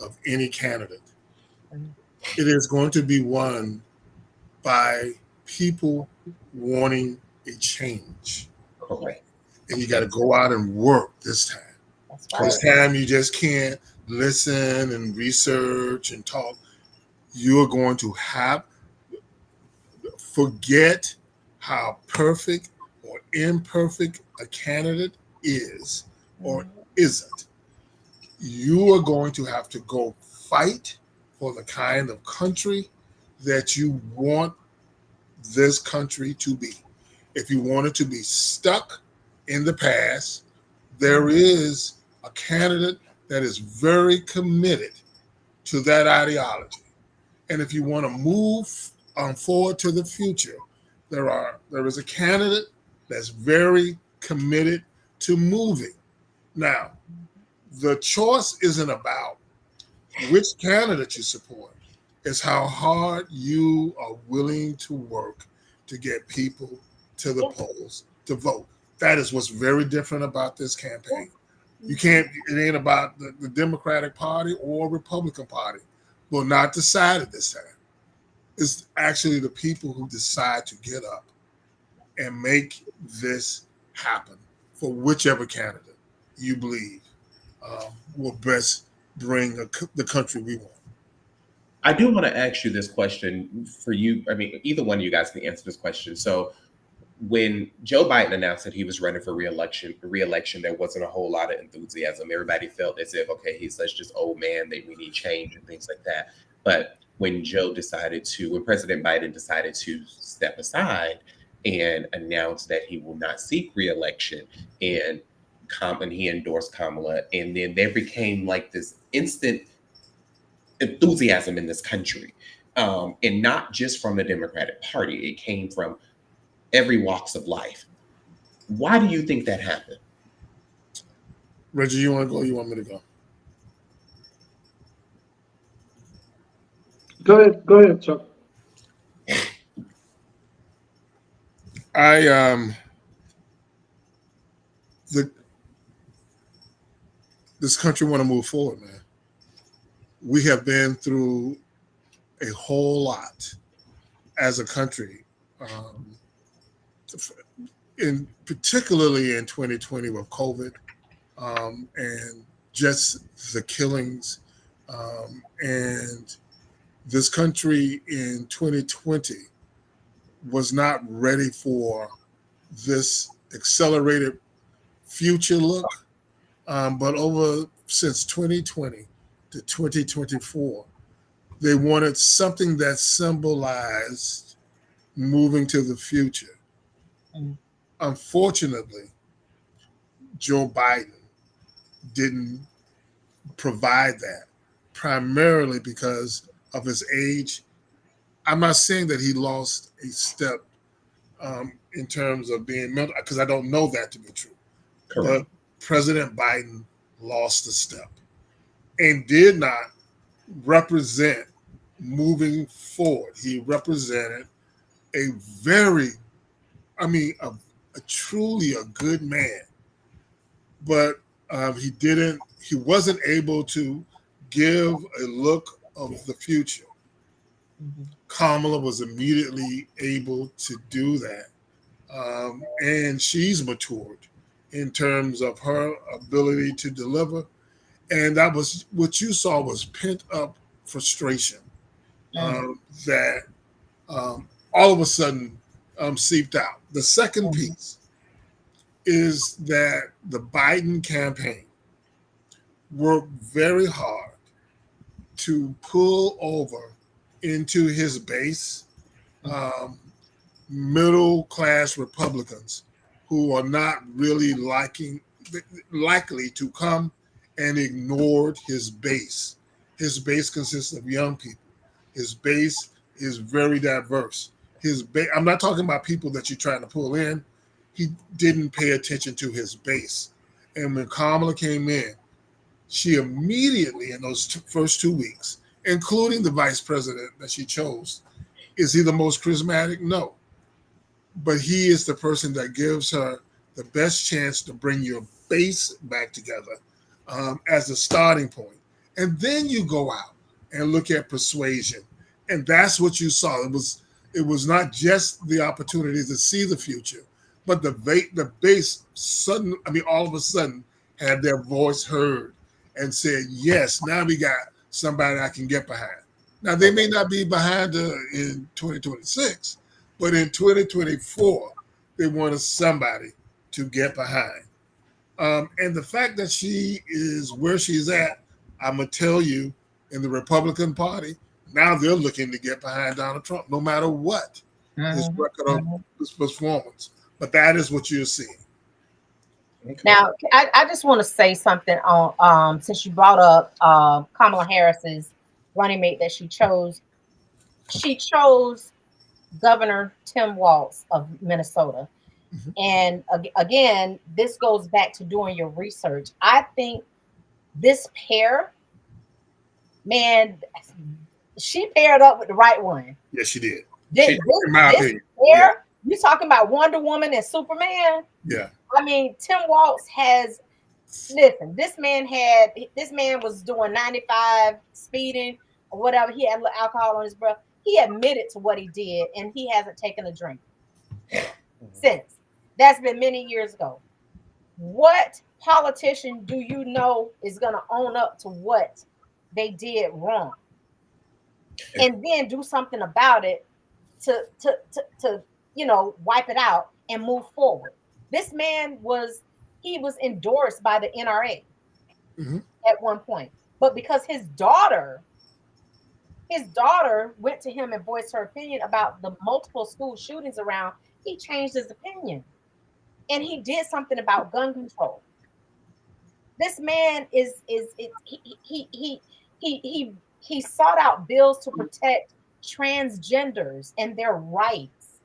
of any candidate. It is going to be won by people wanting a change. Correct. And you got to go out and work this time. That's right. This time you just can't listen and research and talk. You're going to have forget how perfect or imperfect a candidate is or isn't. You are going to have to go fight for the kind of country that you want this country to be. If you want it to be stuck in the past, there is a candidate that is very committed to that ideology. And if you want to move forward to the future, there is a candidate that's very committed to moving. Now, the choice isn't about which candidate you support. It's how hard you are willing to work to get people to the polls to vote. That is what's very different about this campaign. You can't, it ain't about the Democratic Party or Republican Party. Will not decide at this time. It's actually the people who decide to get up and make this happen for whichever candidate you believe will best bring the country we want. I do want to ask you this question for you. I mean, either one of you guys can answer this question. So, when Joe Biden announced that he was running for reelection, there wasn't a whole lot of enthusiasm. Everybody felt as if, okay, he's such this old man that we need change and things like that. But when President Biden decided to step aside and announce that he will not seek reelection, and he endorsed Kamala, and then there became like this instant enthusiasm in this country, and not just from the Democratic Party. It came from every walks of life. Why do you think that happened? Reggie, you want to go? Or you want me to go? Go ahead, Chuck. This country want to move forward, man. We have been through a whole lot as a country, particularly in 2020 with COVID, and just the killings, and this country in 2020 was not ready for this accelerated future look. But since 2020 to 2024, they wanted something that symbolized moving to the future. Unfortunately, Joe Biden didn't provide that, primarily because of his age. I'm not saying that he lost a step in terms of being mental, because I don't know that to be true. Correct. But President Biden lost a step and did not represent moving forward. He represented a truly a good man but he wasn't able to give a look of the future. Kamala was immediately able to do that. And she's matured in terms of her ability to deliver. And that was what you saw was pent up frustration that all of a sudden seeped out. The second piece is that the Biden campaign worked very hard to pull over into his base middle class Republicans who are not really likely to come and ignored his base. His base consists of young people. His base is very diverse. I'm not talking about people that you're trying to pull in. He didn't pay attention to his base. And when Kamala came in, she immediately, in those first 2 weeks, including the vice president that she chose, is he the most charismatic? No. But he is the person that gives her the best chance to bring your base back together as a starting point. And then you go out and look at persuasion. And that's what you saw. It was not just the opportunity to see the future, but the base all of a sudden had their voice heard and said, yes, now we got somebody I can get behind. Now, they may not be behind her in 2026, but in 2024, they wanted somebody to get behind. And the fact that she is where she's at, I'm going to tell you, in the Republican Party, now they're looking to get behind Donald Trump, no matter what his record of his performance. But that is what you're seeing. Okay. Now, I just want to say something on since you brought up Kamala Harris's running mate that she chose. She chose Governor Tim Walz of Minnesota. And again, this goes back to doing your research. I think this pair, man, she paired up with the right one. Yes, she did. This pair, you talking about Wonder Woman and Superman? Yeah. I mean, Tim Walz has, listen, this man was doing 95 speeding or whatever. He had alcohol on his breath. He admitted to what he did, and he hasn't taken a drink since. That's been many years ago. What politician do you know is going to own up to what they did wrong and then do something about it to wipe it out and move forward? This man was endorsed by the NRA at one point, but because his daughter went to him and voiced her opinion about the multiple school shootings around, he changed his opinion and he did something about gun control. This man he sought out bills to protect transgenders and their rights.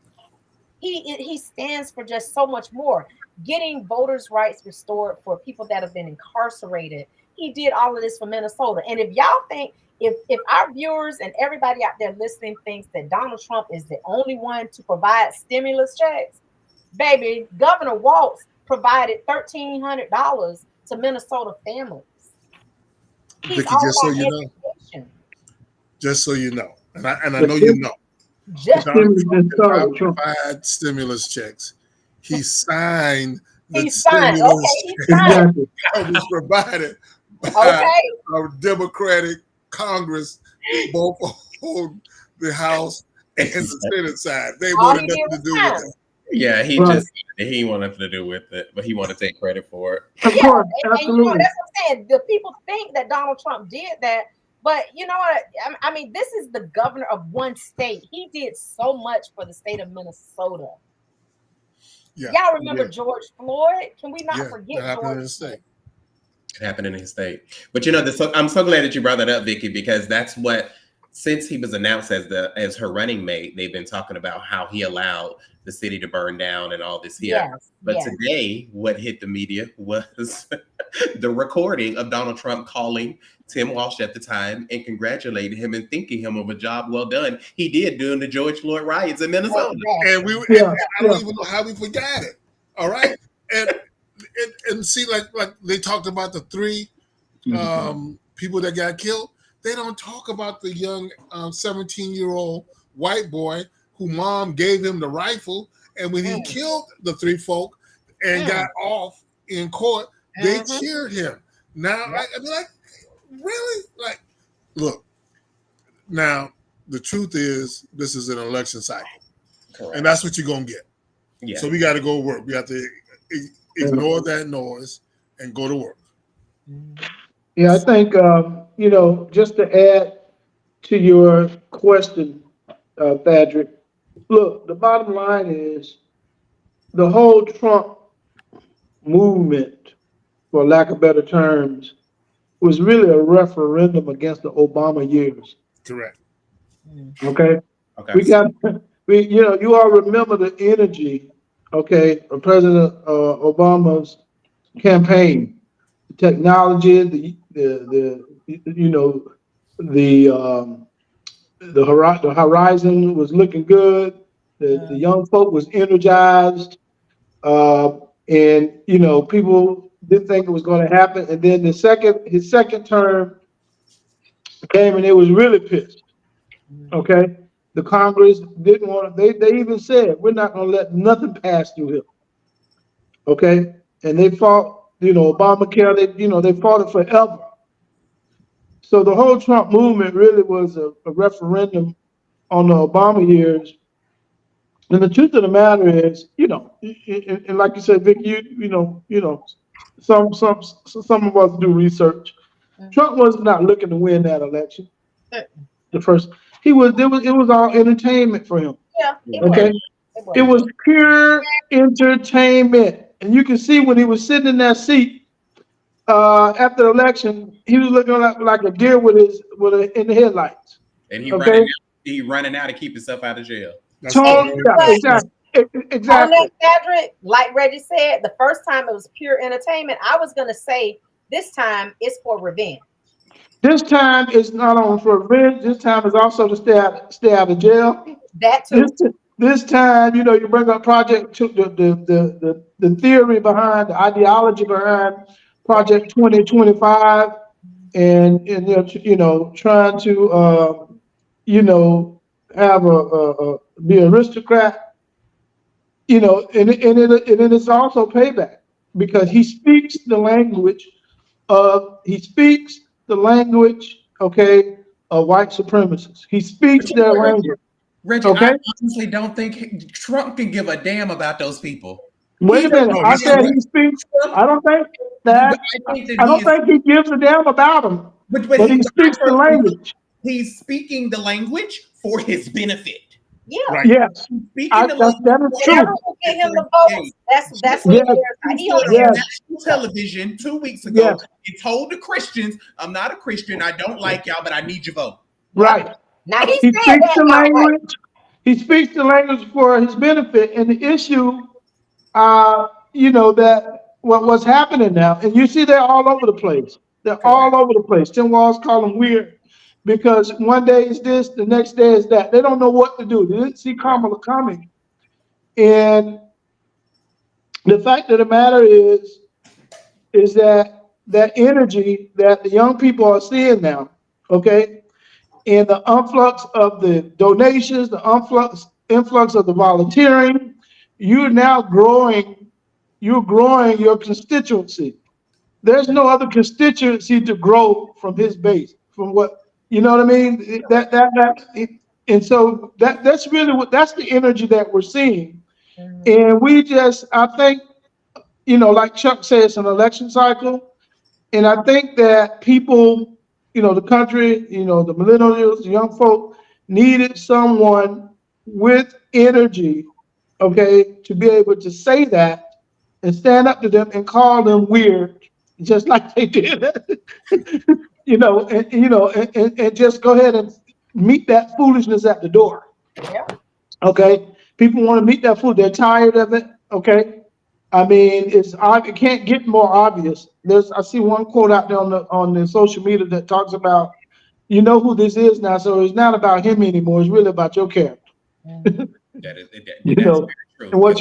He stands for just so much more. Getting voters' rights restored for people that have been incarcerated. He did all of this for Minnesota. And if y'all think, if our viewers and everybody out there listening thinks that Donald Trump is the only one to provide stimulus checks, baby, Governor Walz provided $1,300 to Minnesota families. Vicky, just so you know, and I know you know, Donald Trump provide stimulus checks. He signed the stimulus check that was provided by a Democratic Congress, both on the House and the Senate side. They wanted nothing to do with it. Yeah, he wanted nothing to do with it, but he wanted to take credit for it. Of course, absolutely. And that's what I'm saying. The people think that Donald Trump did that, but you know what? I mean, this is the governor of one state. He did so much for the state of Minnesota. Yeah, y'all remember George Floyd? Can we not forget George Floyd? It happened in his state. But you know, I'm so glad that you brought that up, Vicky, because that's what, since he was announced as her running mate, they've been talking about how he allowed the city to burn down and all this here. But today, what hit the media was the recording of Donald Trump calling Tim Walz at the time and congratulating him and thanking him of a job well done he did during the George Floyd riots in Minnesota. And I don't even know how we forgot it. All right. And and see, like they talked about the three people that got killed. They don't talk about the young 17-year-old white boy who mom gave him the rifle, and when he killed the three folk and got off in court, they cheered him. Now, I mean, like, really? Like, look, now the truth is this is an election cycle. Correct. And that's what you're going to get. Yeah. So we got to go work. We have to ignore that noise and go to work. Yeah, I think, just to add to your question, Patrick, look, the bottom line is the whole Trump movement, for lack of better terms, was really a referendum against the Obama years. Correct. Okay? Okay. You all remember the energy, okay, of President Obama's campaign, the technology, the horizon was looking good. The young folk was energized, and people didn't think it was going to happen. And then his second term came, and they was really pissed. Okay, the Congress didn't want to. They even said we're not going to let nothing pass through here. Okay, and they fought. Obamacare. They fought it forever. So the whole Trump movement really was a referendum on the Obama years. And the truth of the matter is, and like you said, Vic, some of us do research. Trump was not looking to win that election. The first, it was all entertainment for him. Yeah. Okay, it was pure entertainment, and you can see when he was sitting in that seat after the election, he was looking like a deer in the headlights. And he running out to keep himself out of jail. Exactly. On that, Patrick, like Reggie said, the first time it was pure entertainment. I was gonna say this time it's for revenge. This time is not only for revenge. This time is also to stay out of jail. That too. This time, you bring up Project the theory behind the ideology behind Project 2025, and trying to have be an aristocrat, and it is also payback because he speaks the language of white supremacists. He speaks their language. Reggie, I honestly don't think Trump can give a damn about those people. Wait a minute. I said he speaks. I don't think that. I don't think he gives a damn about them. But he speaks the language. He's speaking the language for his benefit. Yeah. Right. Yes. That is true. Get him the votes. That's what he on national television 2 weeks ago. He told the Christians, "I'm not a Christian. I don't like y'all, but I need your vote." Right. Now he speaks the language. Right. He speaks the language for his benefit, and the issue, that what's happening now, and you see they're all over the place. They're all over the place. Tim Walz call them weird because one day is this, the next day is that. They don't know what to do. They didn't see Kamala coming, and the fact of the matter is that energy that the young people are seeing now, okay, and the influx of the donations, the influx of the volunteering, you're now growing your constituency. There's no other constituency to grow from his base, from what, you know what I mean? And so that's really that's the energy that we're seeing. And I think, like Chuck said, it's an election cycle. And I think that people, the country, the millennials, the young folk needed someone with energy, okay, to be able to say that and stand up to them and call them weird, just like they did, and just go ahead and meet that foolishness at the door. Yeah. Okay. People want to meet that fool. They're tired of it. Okay. I mean, it can't get more obvious. I see one quote out there on the social media that talks about, who this is now. So it's not about him anymore. It's really about your character. That's very true. And what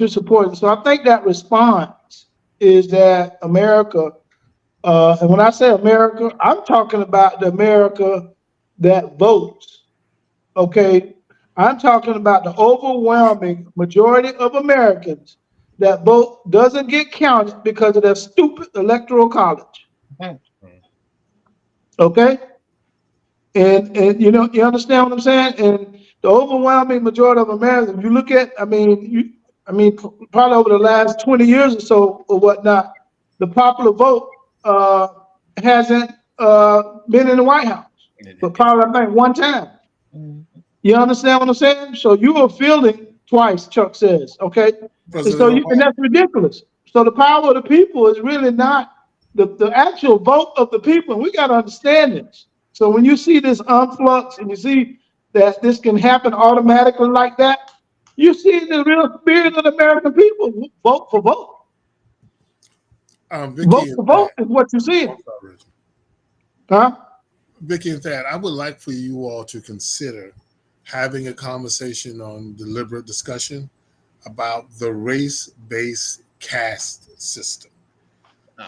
you're supporting. So I think that response is that America, and when I say America, I'm talking about the America that votes. Okay, I'm talking about the overwhelming majority of Americans that vote doesn't get counted because of their stupid electoral college. Mhm. Okay, and you understand what I'm saying? And the overwhelming majority of Americans, if you look at, probably over the last 20 years or so or whatnot, the popular vote hasn't been in the White House, but probably I think one time. Mhm. You understand what I'm saying? So you are fielding twice, Chuck says, okay? And so President Obama. that's ridiculous. So the power of the people is really not the actual vote of the people. And we got to understand this. So when you see this influx and you see that this can happen automatically like that, you see the real spirit of the American people. Vote for vote. Vicky Vote and for vote Thad. is what you see. I'm sorry, Reggie. Huh? Vicky and Thad, I would like for you all to consider having a conversation on deliberate discussion about the race-based caste system.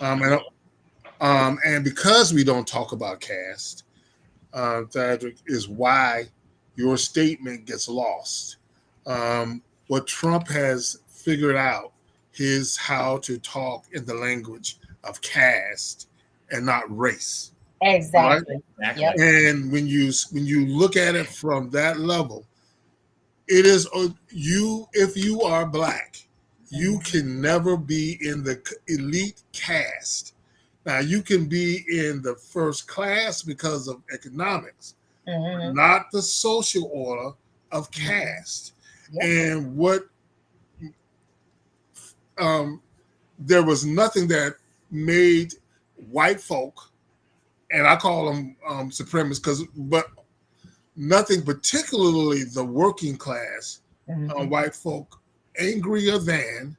And because we don't talk about caste, Thadrick, is why your statement gets lost. What Trump has figured out is how to talk in the language of caste and not race. Exactly. Exactly. Yep. And when you look at it from that level, it is you. If you are black, you can never be in the elite caste. Now you can be in the first class because of economics, Mhm. not the social order of caste. Yep. And what there was nothing that made white folk, and I call them supremacists, but nothing particularly the working class Mhm. white folk angrier than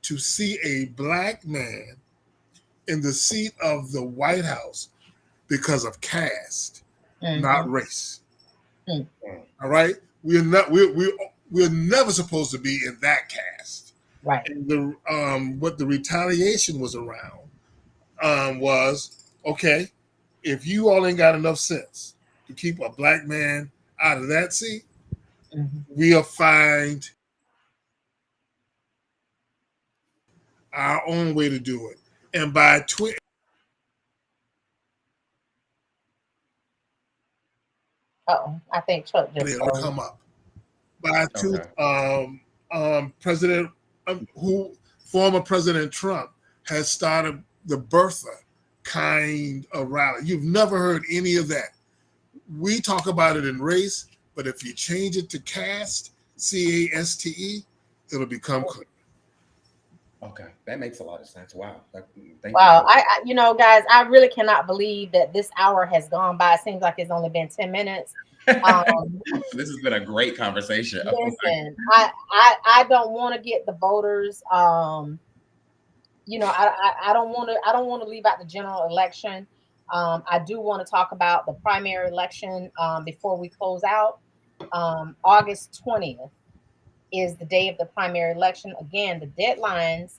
to see a black man in the seat of the White House because of caste, not Mhm. race. Mhm. All right, we're never supposed to be in that caste. Right. And what the retaliation was around was, okay, if you all ain't got enough sense to keep a black man out of that seat, Mhm. we'll find our own way to do it. And by Uh-oh. I think Chuck just it'll froze. come up. By Okay. President, former President Trump has started the birther kind of rally. You've never heard any of that. We talk about it in race, but if you change it to caste, CASTE, it'll become clear. Okay, that makes a lot of sense. Wow. Thank Wow, you. guys, I really cannot believe that this hour has gone by. It seems like it's only been 10 minutes. This has been a great conversation. Listen, I don't want to get the voters. I don't want to leave out the general election. I do want to talk about the primary election before we close out. August 20th is the day of the primary election. Again, the deadlines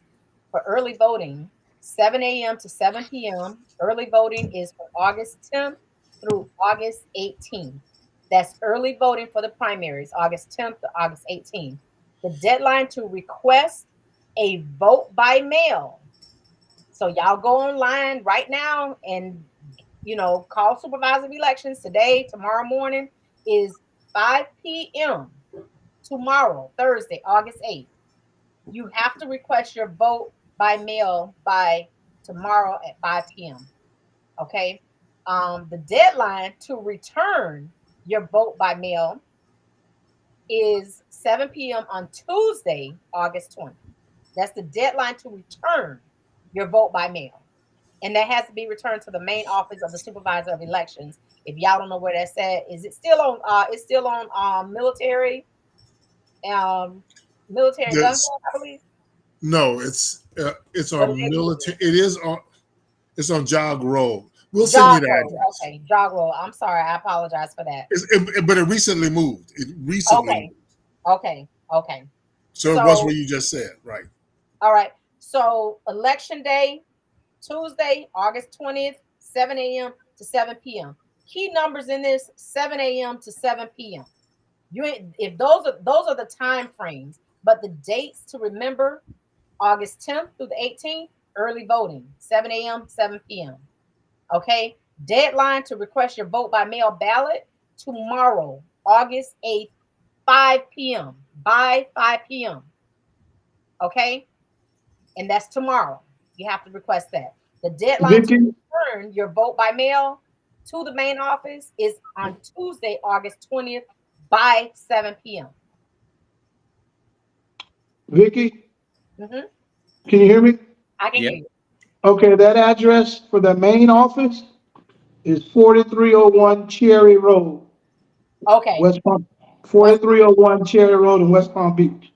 for early voting, 7 a.m. to 7 p.m. Early voting is from August 10th through August 18th. That's early voting for the primaries, August 10th to August 18th. The deadline to request a vote by mail. So y'all go online right now and call supervisor of elections today, tomorrow morning is 5 p.m. tomorrow, Thursday, August 8th. You have to request your vote by mail by tomorrow at 5 p.m. Okay. The deadline to return your vote by mail is 7 p.m. on Tuesday, August 20th. That's the deadline to return your vote by mail. And that has to be returned to the main office of the supervisor of elections. If y'all don't know where that's at, is it still on it's still on military gun This, club, I believe. no, it's What on do they use? military. It's on Jog Road. We'll send you Jog the roll. address. Okay, jog roll. I'm sorry. I apologize for that. But it recently moved. It recently Okay. moved. Okay. Okay. So it was So, what you just said, right? all right. So election day, Tuesday, August 20th, 7 a.m. to 7 p.m. Key numbers in this: 7 a.m. to 7 p.m. You ain't, if those are the time frames, but the dates to remember: August 10th through the 18th, early voting, 7 a.m., 7 p.m. Okay. Deadline to request your vote by mail ballot tomorrow, August 8th, 5 p.m. by 5 p.m. Okay. And that's tomorrow. You have to request that. The deadline to Vicky, return your vote by mail to the main office is on Tuesday, August 20th by 7 p.m. Vicky, Mhm. can you hear me? I can Yeah. hear you. Okay, that address for the main office is 4301 Cherry Road, Okay. West Palm, 4301 Cherry Road in West Palm Beach.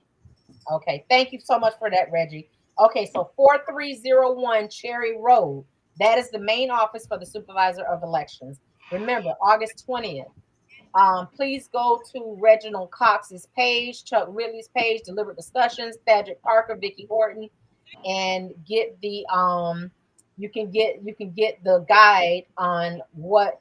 Okay. Thank you so much for that, Reggie. Okay. So 4301 Cherry Road. That is the main office for the supervisor of elections. Remember, August 20th. Please go to Reginald Cox's page, Chuck Ridley's page, Deliberate Discussions, Thaddeus Parker, Vicky Horton, and get the you can get the guide on what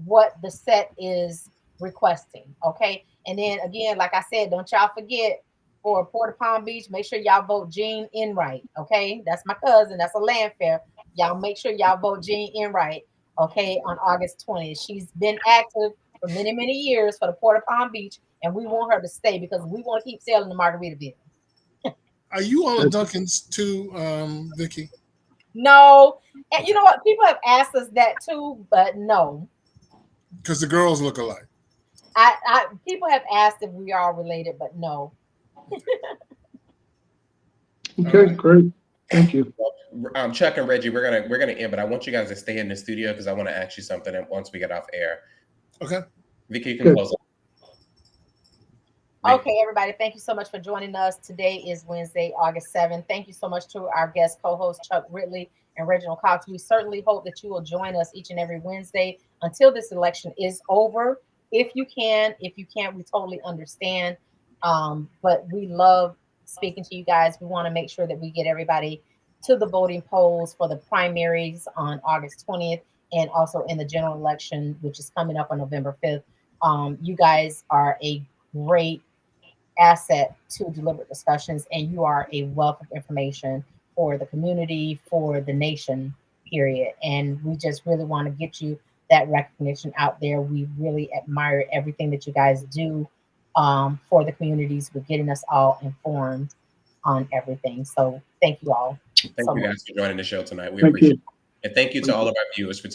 the set is requesting. Okay. And then again, like I said, don't y'all forget, for Port of Palm Beach, make sure y'all vote Jean Enright. Okay. That's my cousin. That's a land fair. Y'all make sure y'all vote Jean Enright. Okay. On August 20th. She's been active for many, many years for the Port of Palm Beach. And we want her to stay because we want to keep selling the Margaritaville. Are you on the Duncans too, Vicky? No. And you know what? People have asked us that too, but no. Because the girls look alike. People have asked if we are related, but no. Okay, All right. great. Thank you. Chuck and Reggie, we're gonna end, but I want you guys to stay in the studio because I want to ask you something once we get off air. Okay. Vicky, you can Good. close up. Okay, everybody, thank you so much for joining us. Today is Wednesday, August 7th. Thank you so much to our guest co-host, Chuck Ridley and Reginald Cox. We certainly hope that you will join us each and every Wednesday until this election is over. If you can, if you can't, we totally understand. But we love speaking to you guys. We want to make sure that we get everybody to the voting polls for the primaries on August 20th and also in the general election, which is coming up on November 5th. You guys are a great asset to Deliberate Discussions, and you are a wealth of information for the community, for the nation, period. And we just really want to get you that recognition out there. We really admire everything that you guys do for the communities, with getting us all informed on everything. So thank you all. Thank so you much. guys for joining the show tonight. We Thank appreciate you. it. And thank you to all of our viewers for